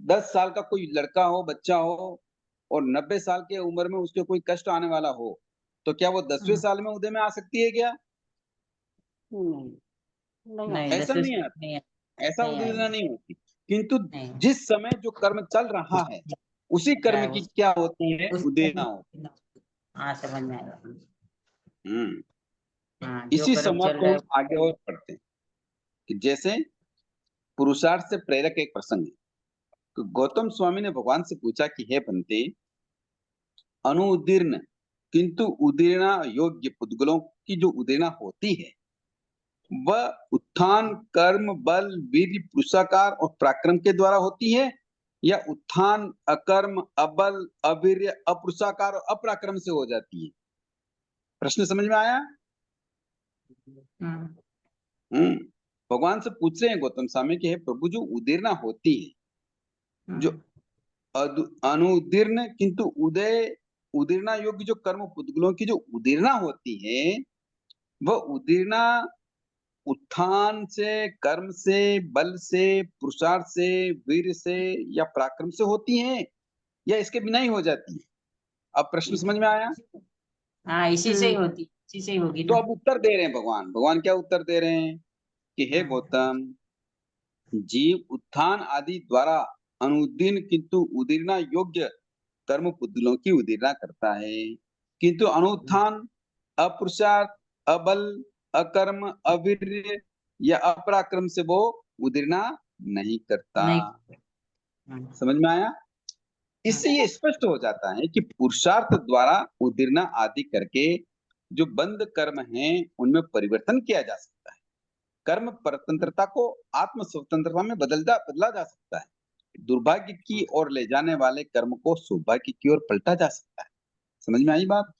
10 साल का कोई लड़का हो, बच्चा हो, और 90 साल की उम्र में उसके कोई कष्ट आने वाला हो, तो क्या वो 10वें साल में उदय में आ सकती है क्या? नहीं, ऐसा 10वें नहीं साल है, नहीं है। ऐसा नहीं उदीरना आएगी। नहीं होती। किंतु नहीं। जिस समय जो कर्म चल रहा है, उसी कर्म की उस क्या होती है? उस उदीरना होती हाँ, समझ में आएगा। है। हाँ, जो इसी कर्म समय चल को रहा हम आगे और पढ़ते हैं कि जैसे पुरुषार्थ से प्रेरक एक प्रसंग है कि गौतम स्वामी ने भगवान से पूछा कि हे बंते, अनुउदीर्ण किंतु उदीरना योग्य पुद्गलों की जो उदीरना होती है, वह उत्थान, कर्म, बल, वीर्य, पुरुषाकार और पराक्रम के द्वारा होती है, या उत्थान, अकर्म, अबल, अवीर्य, अपुरुषाकार और अपराक्रम से हो जाती है? प्रश्न समझ में आया? है। भगवान से पूछ रहे हैं गौतम स्वामी कि हे प्रभु, जो उदीरना होती है, जो अनुदीर्ण किंतु उदीरना योग्य जो कर्म पुद्गलों की जो उदीरना होती है, वह उदीरना उत्थान से, कर्म से, बल से, पुरुषार्थ से, वीर से या पराक्रम से होती है, या इसके बिना ही हो जाती है? अब प्रश्न समझ में आया? हाँ, इसी से ही होती, इसी से ही होगी तो ना। अब उत्तर दे रहे हैं भगवान क्या उत्तर दे रहे हैं कि हे हाँ। गौतम, जीव उत्थान आदि द्वारा अनुदीर्ण किंतु उदीरना योग्य कर्म पुद्गलों की उदीरना करता है, किंतु अनुत्थान, अपुरुषार्थ, अबल, अकर्म, अवीर्य या अपराक्रम से वो उदीरना नहीं करता। नहीं। हाँ। समझ में आया? इससे ये स्पष्ट हो जाता है कि पुरुषार्थ द्वारा उदीरना आदि करके जो बंद कर्म हैं, उनमें परिवर्तन किया जा सकता है। कर्म परतंत्रता को आत्म स्वतंत्रता में बदला जा सकता है। दुर्भाग्य की ओर ले जाने वाले कर्म को सौभाग्य की ओर पलटा जा सकता है। समझ में आई बात?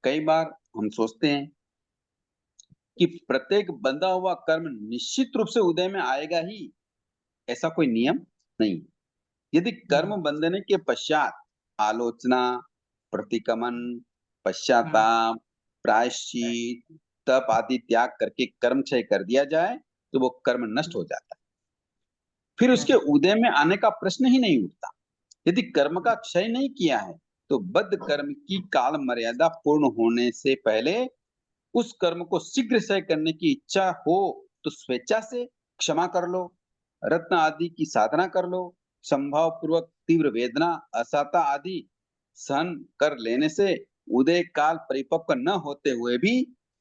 कई बार हम सोचते हैं कि प्रत्येक बंधा हुआ कर्म निश्चित रूप से उदय में आएगा ही, ऐसा कोई नियम नहीं। यदि कर्म बंधने के पश्चात आलोचना, प्रतिक्रमण, पश्चाताप, प्रायश्चित, तप आदि त्याग करके कर्म क्षय कर दिया जाए तो वो कर्म नष्ट हो जाता है। फिर उसके उदय में आने का प्रश्न ही नहीं उठता। यदि कर्म का क्षय नहीं किया है तो बद्ध कर्म की काल मर्यादा पूर्ण होने से पहले उस कर्म को शीघ्र क्षय करने की इच्छा हो तो स्वेच्छा से क्षमा कर लो, रत्न आदि की साधना कर लो, संभाव पूर्वक तीव्र वेदना, असहता आदि सहन कर लेने से उदय काल परिपक्व न होते हुए भी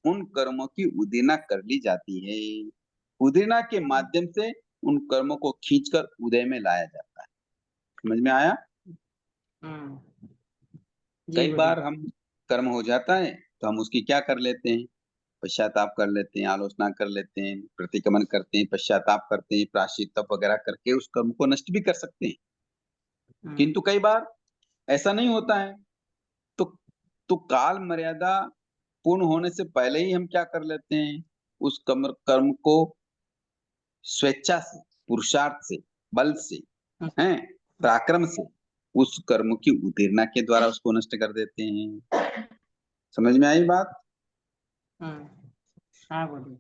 उन कर्मों की उदीर्णा कर ली जाती है। उदीर्णा के माध्यम से उन कर्मों को खींचकर उदय में लाया जाता है। समझ में आया? कई बार हम कर्म हो जाता है तो हम उसकी क्या कर लेते हैं, पश्चाताप कर लेते हैं, आलोचना कर लेते हैं, प्रतिक्रमण करते हैं, पश्चाताप करते हैं, प्रायश्चित वगैरह करके उस कर्म को नष्ट भी कर सकते हैं। किंतु कई बार ऐसा नहीं होता है, तो काल मर्यादा पूर्ण होने से पहले ही हम क्या कर लेते हैं, उस कर्म को स्वेच्छा से, पुरुषार्थ से, बल से, हैं, पराक्रम से उस कर्म की उदीर्णा के द्वारा उसको नष्ट कर देते हैं। समझ में आई बात? हाँ बोलिए।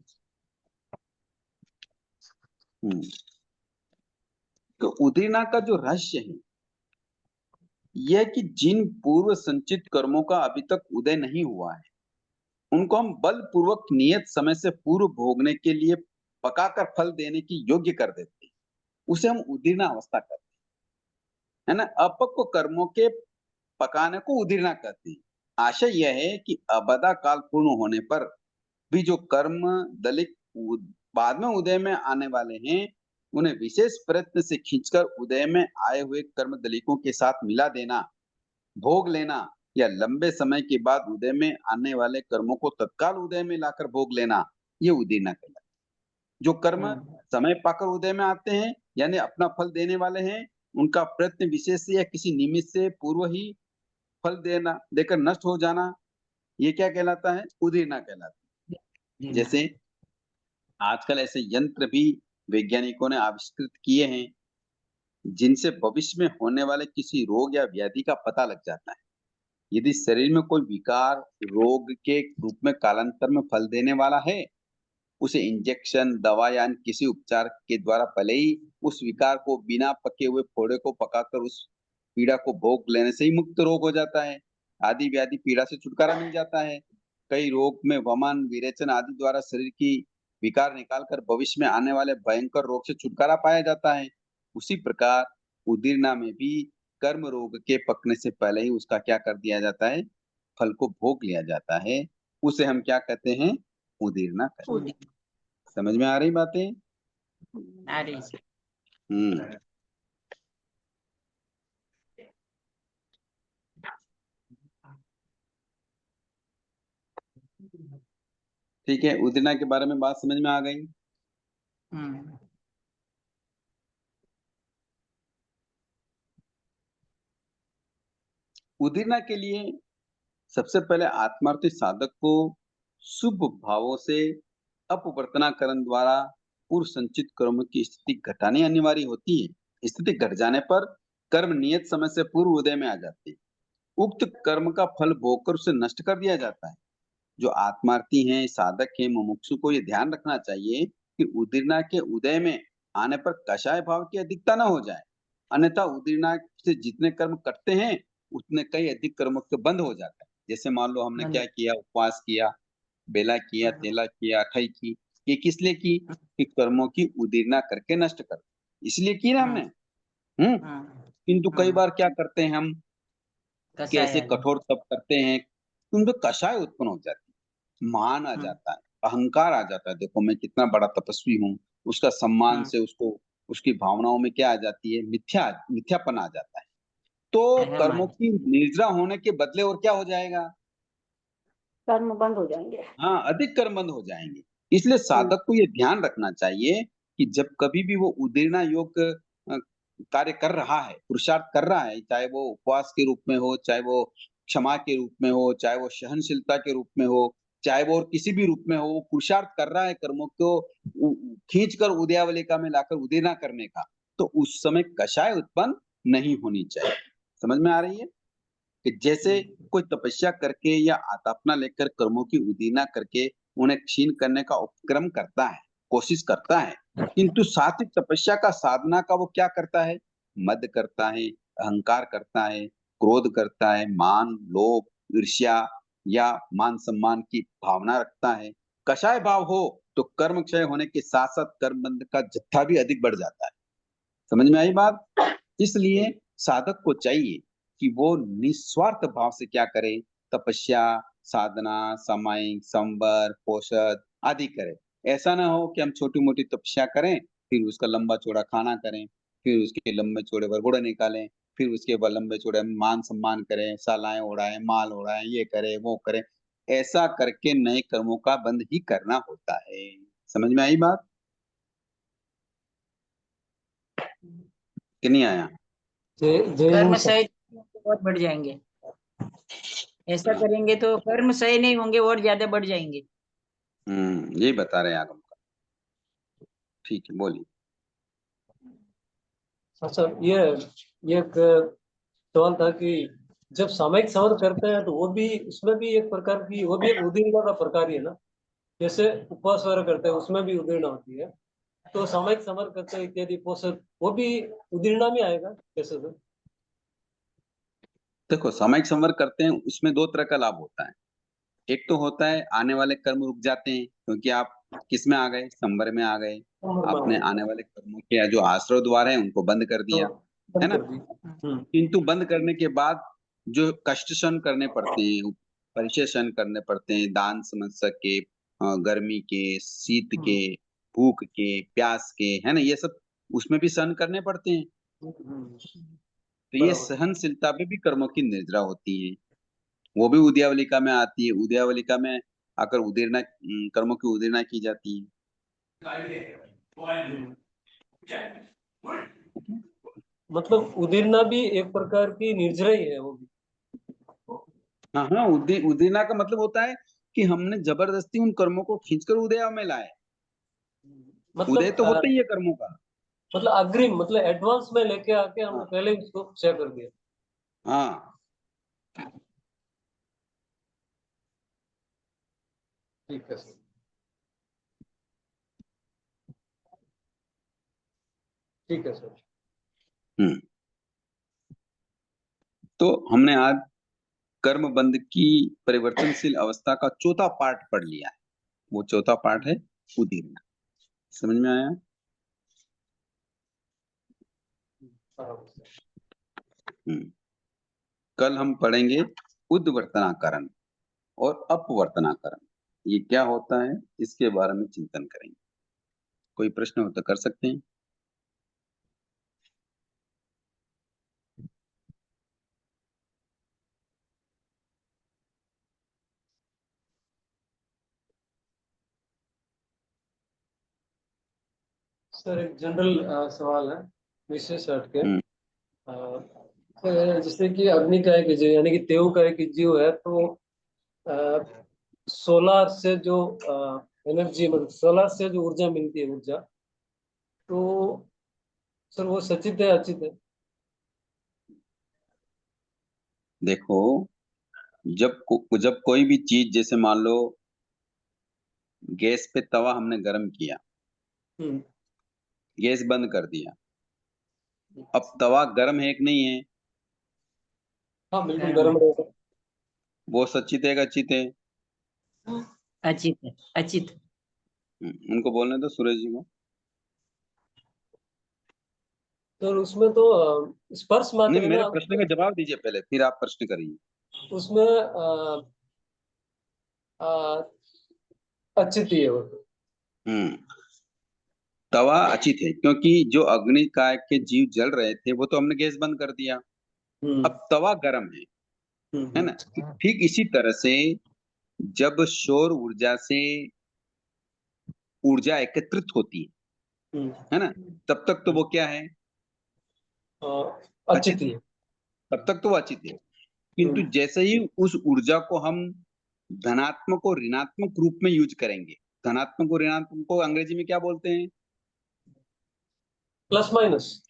तो उदीर्णा का जो रहस्य है यह कि जिन पूर्व संचित कर्मों का अभी तक उदय नहीं हुआ है उनको हम बलपूर्वक नियत समय से पूर्व भोगने के लिए पकाकर फल देने की योग्य कर देते हैं, उसे हम उदीर्णा अवस्था कहते हैं, है ना। अपक्व कर्मों के पकाने को उदीर्णा कहते हैं। आशय यह है कि अबदा काल पूर्ण होने पर भी जो कर्म दलित बाद में उदय में आने वाले हैं उन्हें विशेष प्रयत्न से खींचकर उदय में आए हुए कर्म दलिकों के साथ मिला देना, भोग लेना या लंबे समय के बाद उदय में आने वाले कर्मों को तत्काल उदय में लाकर भोग लेना, ये उदीर्णा कहलाता है। जो कर्म समय पाकर उदय में आते हैं यानी अपना फल देने वाले हैं, उनका प्रयत्न विशेष से या किसी निमित्त से पूर्व ही फल देकर नष्ट हो जाना, ये क्या कहलाता है? उदीर्णा कहलाता है। जैसे आजकल ऐसे यंत्र भी वैज्ञानिकों ने आविष्कृत किए हैं जिनसे भविष्य में होने वाले किसी रोग या व्याधि का पता लग जाता है। यदि शरीर में कोई विकार रोग के रूप में कालांतर में फल देने वाला है, उसे इंजेक्शन, दवा या अन्य किसी उपचार के द्वारा पहले ही उस विकार को बिना पके हुए फोड़े को पकाकर उस पीड़ा को भोग लेने से ही मुक्त रोग हो जाता है। आदि व्याधि पीड़ा से छुटकारा मिल जाता है। कई रोग में वमन, विरेचन आदि द्वारा शरीर की विकार निकालकर भविष्य में आने वाले भयंकर रोग से छुटकारा पाया जाता है। उसी प्रकार उदीर्णा में भी कर्म रोग के पकने से पहले ही उसका क्या कर दिया जाता है, फल को भोग लिया जाता है। उसे हम क्या कहते हैं? उदीर्णा कहते हैं। समझ में आ रही बातें? आ रही है। ठीक है, उदीर्णा के बारे में बात समझ में आ गई। उदीर्णा के लिए सबसे पहले आत्मार्थी साधक को शुभ भावों से अपवर्तनाकरण द्वारा पूर्व संचित कर्म की स्थिति घटानी अनिवार्य होती है। स्थिति घट जाने पर कर्म नियत समय से पूर्व उदय में आ जाते हैं। उक्त कर्म का फल भोगकर उसे नष्ट कर दिया जाता है। जो आत्मार्थी हैं, साधक हैं, मुमुक्षु को ये ध्यान रखना चाहिए कि उदीर्णा के उदय में आने पर कषाय भाव की अधिकता न हो जाए, अन्यथा उदीर्णा से जितने कर्म कटते हैं उतने कई अधिक कर्मों के बंद हो जाता है। जैसे मान लो हमने क्या किया, उपवास किया, बेला किया, तेला किया, अठई की, ये किस लिए की? कि कर्मों की उदीर्णा करके नष्ट कर, इसलिए की ना हमने। किंतु कई बार क्या करते हैं हम कि ऐसे कठोर तप करते हैं उनमें कषाय उत्पन्न हो जाती है, मान आ जाता है, अहंकार आ जाता है, देखो मैं कितना बड़ा तपस्वी हूँ, उसका सम्मान से उसको उसकी भावनाओं में क्या आ जाती है, मिथ्यापन आ जाता है। तो कर्मों की निर्जरा होने के बदले और क्या हो जाएगा? कर्म बंद हो जाएंगे। हाँ, अधिक कर्म बंद हो जाएंगे। इसलिए साधक को ये ध्यान रखना चाहिए कि जब कभी भी वो उदीर्णा योग कार्य कर रहा है, पुरुषार्थ कर रहा है, चाहे वो उपवास के रूप में हो, चाहे वो क्षमा के रूप में हो, चाहे वो सहनशीलता के रूप में हो, चाहे वो और किसी भी रूप में हो, वो पुरुषार्थ कर रहा है कर्मों को खींच कर उदयावलिका में लाकर उदीर्णा करने का, तो उस समय कषाय उत्पन्न नहीं होनी चाहिए। समझ में आ रही है? कि जैसे कोई तपस्या करके या आतापना लेकर कर्मों की उदीर्णा करके उन्हें क्षीण करने का उपक्रम करता है, कोशिश करता है, किंतु साथ ही तपस्या का साधना का वो क्या करता है? मद करता है, अहंकार करता है, क्रोध करता है, मान, लोभ, ईर्ष्या या मान सम्मान की भावना रखता है। कषाय भाव हो तो कर्म क्षय होने के साथ साथ कर्म बंध का जत्था भी अधिक बढ़ जाता है। समझ में आई बात? इसलिए साधक को चाहिए कि वो निस्वार्थ भाव से क्या करे? तपस्या, साधना, सामायिक, संवर, पोषद आदि करे। ऐसा ना हो कि हम छोटी-मोटी तपस्या करें, फिर उसका लंबा-चौड़ा खाना करें, फिर उसके लंबे-चौड़े वरघोड़े निकालें, फिर उसके बाद लंबे-चौड़े मान-सम्मान करें, सालाएँ उड़ाएँ, माल उड़ाएँ, ये करें, वो करें। ऐसा करके नए कर्मों का बंध ही करना होता है। समझ में आई बात? कि नहीं आया? कर्म सही बहुत बढ़ जाएंगे, ऐसा करेंगे तो कर्म सही नहीं होंगे और ज्यादा बढ़ जाएंगे। यही बता रहे हैं आगम का। ठीक है, बोलिए। अच्छा, ये एक सवाल था कि जब सामयिक संवर करते हैं तो वो भी, उसमें भी एक प्रकार की, वो भी एक उदीर्णा का प्रकार ही है ना। जैसे उपवास वगैरह करते हैं उसमें भी उदीर्णा होती है, तो सामयिक संवर करते हैं इत्यादि पोषक, वो भी उदीर्णा में आएगा कैसे सर? देखो, सामयिक संवर करते हैं उसमें 2 तरह का लाभ होता है। एक तो होता है आने वाले कर्म रुक जाते हैं क्योंकि आप किस में आ गए? संवर में आ गए। आपने आने वाले कर्मों के जो आश्रय द्वार है उनको बंद कर दिया, है बंद ना? कर दी। किंतु बंद करने के बाद जो कष्ट सहन करने पड़ते हैं, परिचय सहन करने पड़ते हैं, दान समस्या के, गर्मी के, शीत के, भूख के, प्यास के, है ना? ये सब उसमें भी सहन करने पड़ते हैं। तो ये बराबर। सहनशीलता पे भी कर्मों की निर्जरा होती है। वो भी उदयावलिका में आती है। उदयावलिका में आकर उदीर्णा कर्मों की उदीर्णा की जाती है। मतलब उदीर्णा भी एक प्रकार की निर्जरा ही है वो भी। हाँ हाँ, उदीर्णा का मतलब होता है कि हमने जबरदस्ती उन कर्मों को खींचकर उदय में लाए। उदय तो होता ही है कर्मों का। मतलब अग्रिम, मतलब एडवांस में लेके आके हमने पहले ही उसको क्षय कर दिया। हाँ, ठीक है सर। ठीक है सर। हम्म। तो हमने आज कर्म बंध की परिवर्तनशील अवस्था का चौथा पार्ट पढ़ लिया है। वो चौथा पार्ट है उदीर्णा। समझ में आया? कल हम पढ़ेंगे उद्वर्तनाकरण और अपवर्तनाकरण। ये क्या होता है इसके बारे में चिंतन करेंगे। कोई प्रश्न हो तो कर सकते हैं। सर एक जनरल सवाल है, विशेष हट के। हम्म, जैसे कि अग्नि का एक जीव, यानी कि तेऊ का एक जीव है, तो सोलर से जो एनर्जी, मतलब सोलर से जो ऊर्जा मिलती है, ऊर्जा, तो सर वो सचित है अचित है? देखो, जब कोई भी चीज, जैसे मान लो गैस पे तवा हमने गर्म किया, हम्म। गैस बंद कर दिया, अब तवा गर्म है कि नहीं है? हाँ बिल्कुल गर्म गर्म है। रहेगा। वो सचित है कि अचित है? अचित है, अचित। उनको बोलने दो, सूरज जी को। तो उसमें तो स्पर्श मात्र नहीं, है मेरे ना प्रश्न का जवाब दीजिए पहले, फिर आप प्रश्न करिए। उसमें। अचित ही है वो तो। हम्म तवा अचित है क्योंकि जो अग्नि काय के जीव जल रहे थे वो तो हमने गैस बंद कर दिया। हम्म। अब तवा गर्म है ना? ठीक इसी तरह से जब सौर ऊर्जा से ऊर्जा एकत्रित होती है ना, तब तक तो वो क्या है, अचित ही है। तब तक तो वो अचित है। किंतु जैसे ही उस ऊर्जा को हम धनात्मक और ऋणात्मक रूप में यूज करेंगे, धनात्मक और ऋणात्मक को अंग्रेजी में क्या बोलते हैं, प्लस माइनस,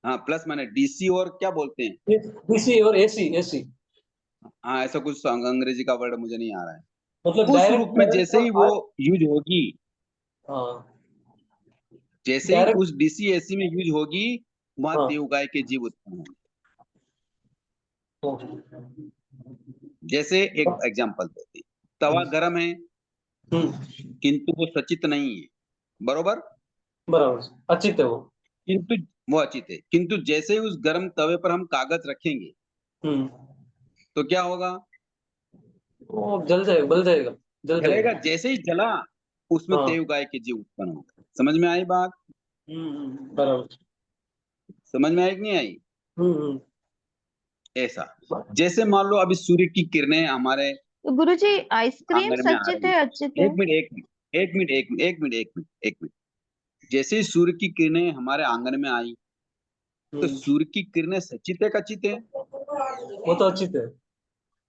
हाँ प्लस माइनस, डीसी और क्या बोलते हैं, डीसी और एसी, एसी, हाँ ऐसा कुछ अंग्रेजी का वर्ड मुझे नहीं आ रहा है। मतलब उस डायरेक्ट रूप में जैसे ही वो यूज होगी, हाँ, जैसे ही डायरेक्ट, उस डीसी एसी में यूज होगी, वहां हाँ, देवगाय के जीव उत्पन्न होंगे। हाँ, जैसे एक एग्जांपल देते हैं, तवा गर्म है किंतु वो सचित नहीं है, बरोबर, बराबर, अचित है वो। किंतु वो अचित है। किंतु जैसे ही उस गर्म तवे पर हम कागज रखेंगे तो क्या होगा, वो जल जाएगा, बल जाएगा, जल जलेगा। जाएगा। जैसे ही जला, उसमें हाँ, देवगाय के जीव उत्पन्न होगा। समझ में आई बात, बराबर। समझ में आई कि नहीं आई, हम्म ऐसा। जैसे मान लो अभी सूर्य की किरणें हमारे तो गुरुजी आइसक्रीम आंगन में आ सचित रही है है, अचित है? एक मिनट एक मिनट एक मिनट एक मिनट एक मिनट एक मिनट एक मिनट, जैसे ही सूर्य की किरणें हमारे आंगन में आई, तो सूर्य की किरणें सचित है कि अचित है, वो तो अचित है।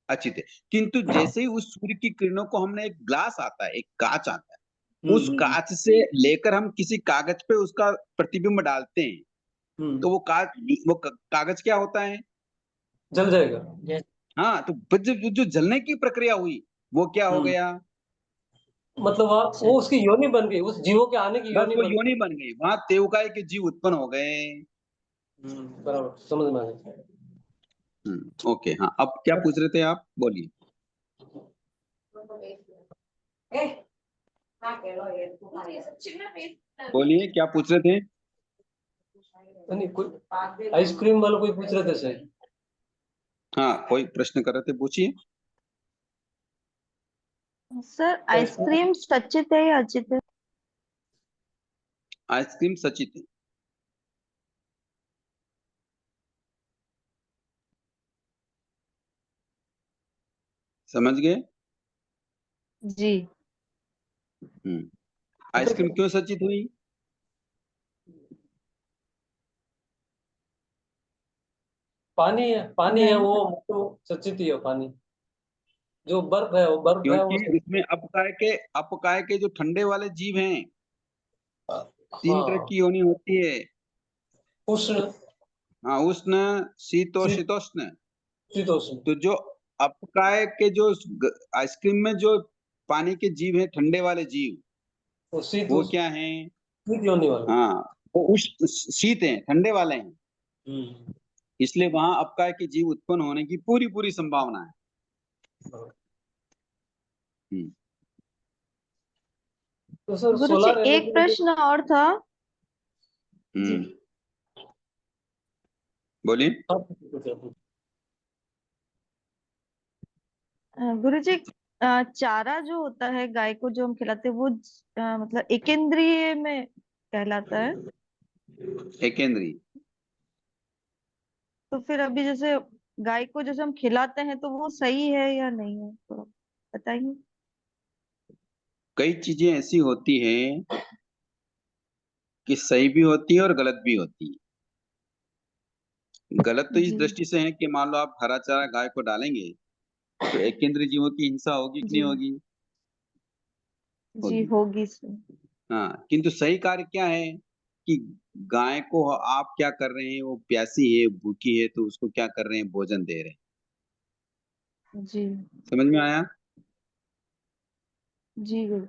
अचित है। किंतु जैसे ही उस सूर्य की किरणों को हमने, एक ग्लास आता है, एक कांच आता है, उस कांच से लेकर हम किसी कागज पे उसका प्रतिबिंब डालते हैं, तो वो कागज क्या होता है, जल जाएगा। हाँ। तो जो जलने की प्रक्रिया हुई वो क्या हो गया, मतलब वो उसकी योनि बन गई, उस जीवों के आने की बस योनि वो बन योनि बन गई, वहां देवगाय के जीव उत्पन्न हो गए। गई। बराबर, समझ में आ गया। ओके, हाँ अब क्या पूछ रहे थे आप, बोलिए। बोलिए क्या पूछ रहे थे। नहीं, कोई आइसक्रीम वाला कोई पूछ रहे थे शायद। हाँ कोई प्रश्न कर रहे थे, पूछिए। सर आइसक्रीम सचित है या अचित है? आइसक्रीम सचित है। समझ गए। जी। आइसक्रीम क्यों सचित हुई, पानी है, पानी है नहीं वो, सर। तो सचित ही है पानी। जो बर्फ है, वो बर्फ है वो। क्योंकि उसमें अपकाय के जो ठंडे वाले जीव हैं, 3 तरह हाँ, की योनि होती है, उष्ण, हाँ, उष्ण, शीत, शीतोष्ण। शीतोष्ण, तो जो अपकाय के जो आइसक्रीम में जो पानी के जीव हैं, ठंडे वाले जीव, वो शीत, वो क्या हैं, शीत योनि वाला। हाँ वो उष्ण शीत हैं, ठंडे वाले हैं, इसलिए वहां अपकाय के जीव उत्पन्न होने की पूरी पूरी संभावना है। तो सर गुरुजी सोलर एक एनर्जी प्रश्न और था। जी। बोलिए। गुरुजी चारा जो होता है गाय को जो हम खिलाते हैं वो मतलब एकेंद्रीय में कहलाता है। एकेंद्रीय। तो फिर अभी जैसे गाय को जैसे हम खिलाते हैं तो वो सही है या नहीं है, तो बताइए। कई चीजें ऐसी होती हैं कि सही भी होती है और गलत भी होती है। गलत तो इस जी। दृष्टि से है कि मान लो आप हरा चारा गाय को डालेंगे तो एकेंद्रीय जीवों की हिंसा होगी कि नहीं जी। होगी, जी होगी। होगी सर। हाँ, किंतु सही कार्य क्या है कि गाय को आप क्या कर रहे हैं, वो प्यासी है, भूखी है, तो उसको क्या कर रहे हैं, भोजन दे रहे हैं। जी। समझ में आया। जी गुरु।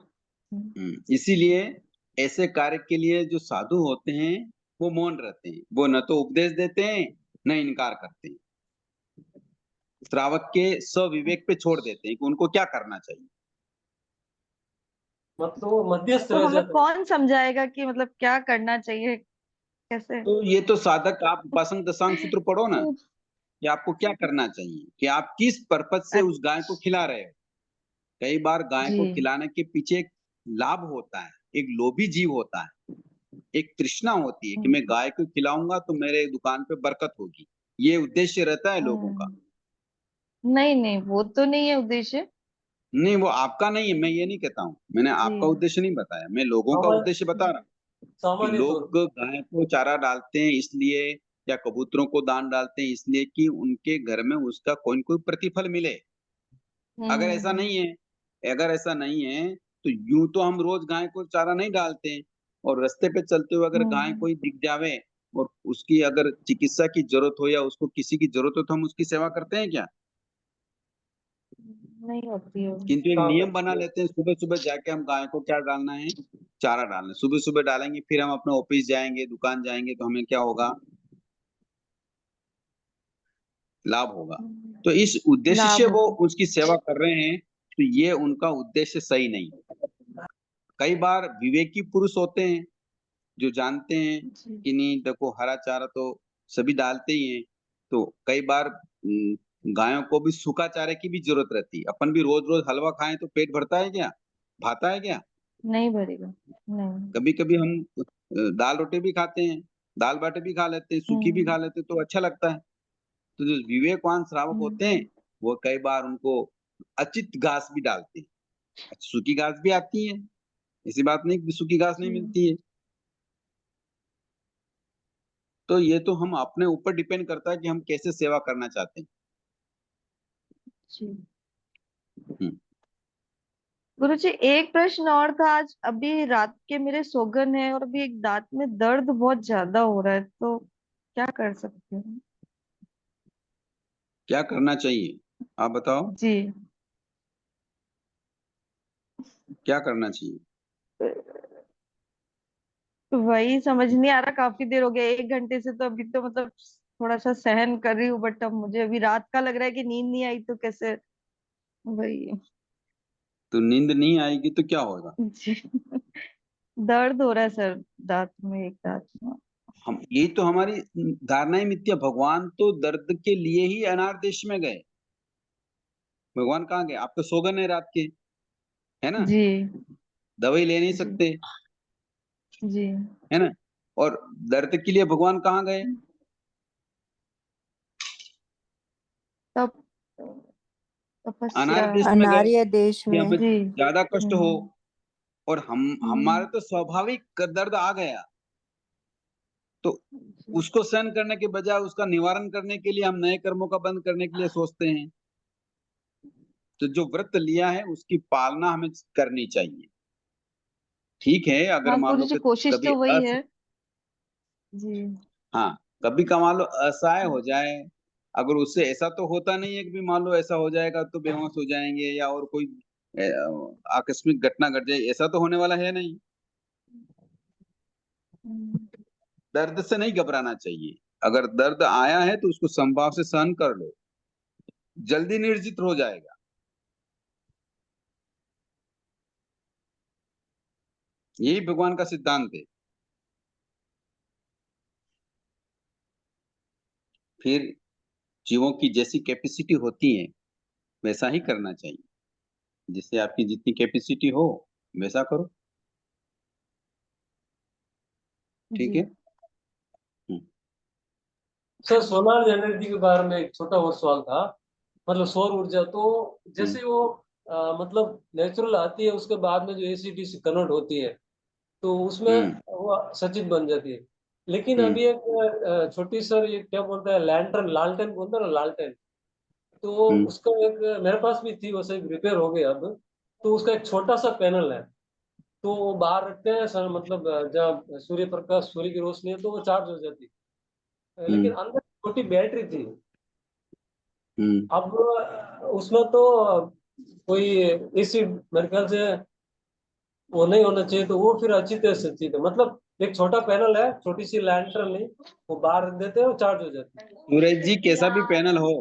इसीलिए ऐसे कार्य के लिए जो साधु होते हैं वो मौन रहते हैं, वो न तो उपदेश देते हैं न इनकार करते हैं, श्रावक के स्वविवेक पे छोड़ देते हैं कि उनको क्या करना चाहिए। मतलब वो मध्यस्थ तो हाँ। रह हमें जाता है। कौन समझाएगा कि मतलब क्या करना चाहिए कैसे? तो ये तो साधक, आप उपासना दशांग सूत्र पढ़ो ना, कि आपको क्या करना चाहिए, कि आप किस पर्पज से उस गाय को खिला रहे हो। कई बार गाय जी। को खिलाने के पीछे एक लाभ होता है, एक लोभी जीव होता है, एक तृष्णा होती है कि मैं गाय को खिलाऊंगा तो मेरे दुकान पे बरकत होगी, ये उद्देश्य रहता है लोगों का। नहीं नहीं वो तो नहीं है उद्देश्य। नहीं, वो आपका नहीं है, मैं ये नहीं कहता हूँ, मैंने आपका जी उद्देश्य नहीं बताया, मैं लोगों का सामान्य उद्देश्य बता रहा हूँ कि सामान्य तौर लोग गाय को चारा डालते हैं इसलिए, या कबूतरों को दान डालते हैं इसलिए कि उनके घर में उसका कोई न कोई प्रतिफल मिले। अगर ऐसा नहीं है, अगर ऐसा नहीं है, तो यूं तो हम रोज गाय को चारा नहीं डालते हैं, और रास्ते पे चलते हुए अगर गाय हम्म कोई दिख जावे और उसकी अगर चिकित्सा की जरूरत हो या उसको किसी की जरूरत हो, तो हम उसकी सेवा करते हैं क्या? नहीं होती है। किंतु एक कहाँ नियम करते बना हैं। लेते हैं, सुबह सुबह जाके हम गाय को क्या डालना है, चारा डालना है। सुबह सुबह डालेंगे, फिर हम अपने ऑफिस जाएंगे, दुकान जाएंगे, तो हमें क्या होगा, लाभ होगा। तो इस उद्देश्य से लाभ वो होगा। उसकी सेवा कर रहे हैं, तो ये उनका उद्देश्य सही नहीं। कई बार विवेकी पुरुष होते हैं जो जानते हैं जी कि नहीं, देखो हरा चारा तो सभी डालते ही हैं, तो कई बार गायों को भी सूखा चारे की भी जरूरत रहती है। अपन भी रोज रोज हलवा खाएं तो पेट भरता है क्या? भाता है क्या? नहीं भरेगा। नहीं। कभी कभी हम दाल रोटी भी खाते हैं, दाल बाटी भी खा लेते हैं, सूखी भी खा हम्म लेते हैं, तो अच्छा लगता है। तो जो विवेकवान श्रावक होते हैं, हम्म वो कई बार उनको अचित घास भी डालते हैं। सूखी घास भी आती है, ऐसी बात नहीं कि सूखी घास नहीं जी मिलती है। तो ये तो हम अपने ऊपर डिपेंड करता है कि हम कैसे सेवा करना चाहते हैं। जी। हम्म, गुरु जी एक प्रश्न और था। आज अभी रात के मेरे सोगन है और अभी एक दांत में दर्द बहुत ज्यादा हो रहा है, तो क्या कर सकते हैं? क्या करना चाहिए, आप बताओ, जी क्या करना चाहिए? वही समझ नहीं आ रहा, काफी देर हो गया, 1 घंटे से, तो अभी तो मतलब थोड़ा सा सहन कर रही हूँ, बट अब मुझे अभी रात का लग रहा है कि नींद नहीं आई तो कैसे। वही। तो नींद नहीं आएगी तो क्या होगा? जी दर्द हो रहा है सर, दांत में, एक दांत में। हम, यही तो हमारी धारणाएं मिथ्या। भगवान तो दर्द के लिए ही अनार देश में गए। भगवान कहाँ गए? आप तो सोगन है रात के, है ना, जी दवाई ले नहीं जी सकते, जी। है ना, और दर्द के लिए भगवान कहाँ गए? तब तपस्या। अनार देश में गए अनार्य देश कि में। हमें जी ज्यादा कष्ट हो, और हम हमारे हम्म तो स्वाभाविक दर्द आ गया, तो जी। उसको सहन करने के बजाय उसका निवारण करने के लिए हम नए कर्मों का बंद करने के लिए सोचते हैं। तो जो व्रत लिया है उसकी पालना हमें करनी चाहिए। ठीक है, अगर हाँ मान गुरु लो जी, कि कोशिश कभी तो वही है। जी हाँ, कभी का मान लो असहाय हो जाए, अगर उससे ऐसा तो होता नहीं है कि भी मान लो ऐसा हो जाएगा तो बेहोश हो जाएंगे या और कोई आकस्मिक घटना घट जाए, ऐसा तो होने वाला है नहीं। हम्म, दर्द से नहीं घबराना चाहिए। अगर दर्द आया है तो उसको संभाव से सहन कर लो, जल्दी निर्जित हो जाएगा। यही भगवान का सिद्धांत है। फिर जीवों की जैसी कैपेसिटी होती है वैसा ही करना चाहिए, जिससे आपकी जितनी कैपेसिटी हो वैसा करो। ठीक जी है। हम्म, सर सोलार एनर्जी के बारे में एक छोटा और सवाल था। मतलब सौर ऊर्जा तो हम्म, जैसे वो मतलब नेचुरल आती है, उसके बाद में जो एसीडीसी कन्वर्ट होती है, तो उसमें हम्म, वो सचित बन जाती है। लेकिन हम्म, अभी एक छोटी सर, ये क्या बोलता है, लैंटर्न, लालटेन बोलता है ना, लालटेन। तो हम्म, उसका एक मेरे पास भी थी, वैसे रिपेयर हो गया अब। तो उसका एक छोटा सा पैनल है, तो वो बाहर रखते हैं सर, मतलब जब सूर्य प्रकाश, सूर्य की रोशनी है तो वो चार्ज हो जाती है। लेकिन हम्म, अंदर छोटी बैटरी थी। हम्म। अब उसमें तो कोई एसिड मेरे ख्याल से वो नहीं होना चाहिए, तो वो फिर अच्छी तरह से चीज है। मतलब एक छोटा पैनल है, छोटी सी लैंटर्न नहीं, वो बाहर रख देते हैं, वो चार्ज हो जाती है। सूरज जी, कैसा भी पैनल हो,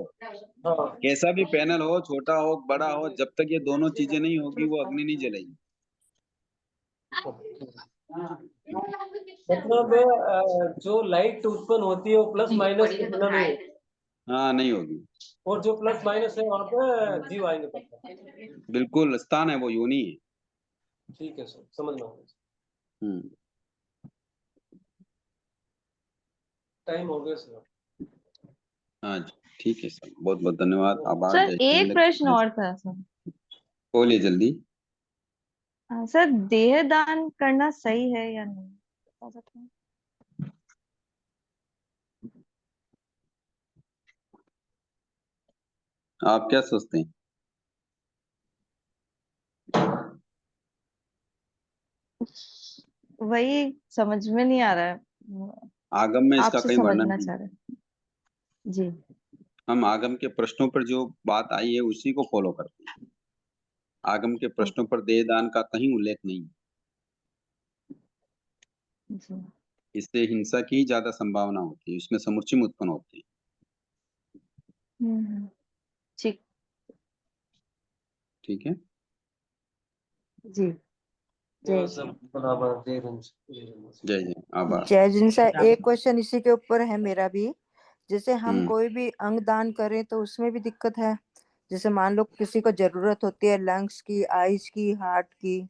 हाँ। कैसा भी पैनल हो, छोटा हो बड़ा हो, जब तक ये दोनों चीजें नहीं होगी वो अग्नि नहीं जलेगी। मतलब जो लाइट उत्पन्न होती है वो प्लस माइनस के बिना नहीं होती, हाँ, नहीं होगी। और जो प्लस माइनस है वहां पे जीव आएंगे पक्का। बिल्कुल, स्थान है वो, योनि है। ठीक है सर, समझ में आ गया। हम्म। टाइम हो गया सर। हाँ जी, ठीक है सर, बहुत बहुत धन्यवाद, आभार, सर जय श्री एक प्रश्न लक्ष्मी। और था सर। बोलिए जल्दी। सर, देह दान करना सही है या नहीं, बता सकते हैं? आप क्या सोचते हैं? वही समझ में नहीं आ रहा है, आगम में इसका आपसे कहीं वर्णन समझना नहीं। चाह रहे हैं। जी। हम आगम के प्रश्नों पर जो बात आई है उसी को फॉलो करते हैं। आगम के प्रश्नों पर देह दान का कहीं उल्लेख नहीं है। जी। इससे हिंसा की ज्यादा संभावना होती है, इसमें समुच्चय उत्पन्न होती है। ठीक। ठीक है। जी। जय जी। सब बराबर जय रंज। जय जय आभार। जय जिन सर, एक क्वेश्चन इसी के ऊपर है मेरा भी। जैसे हम हम्म। कोई भी अंग दान करें तो उसमें भी दिक्कत है। जैसे मान लो किसी को जरूरत होती है लंग्स की, आईज की, हार्ट की,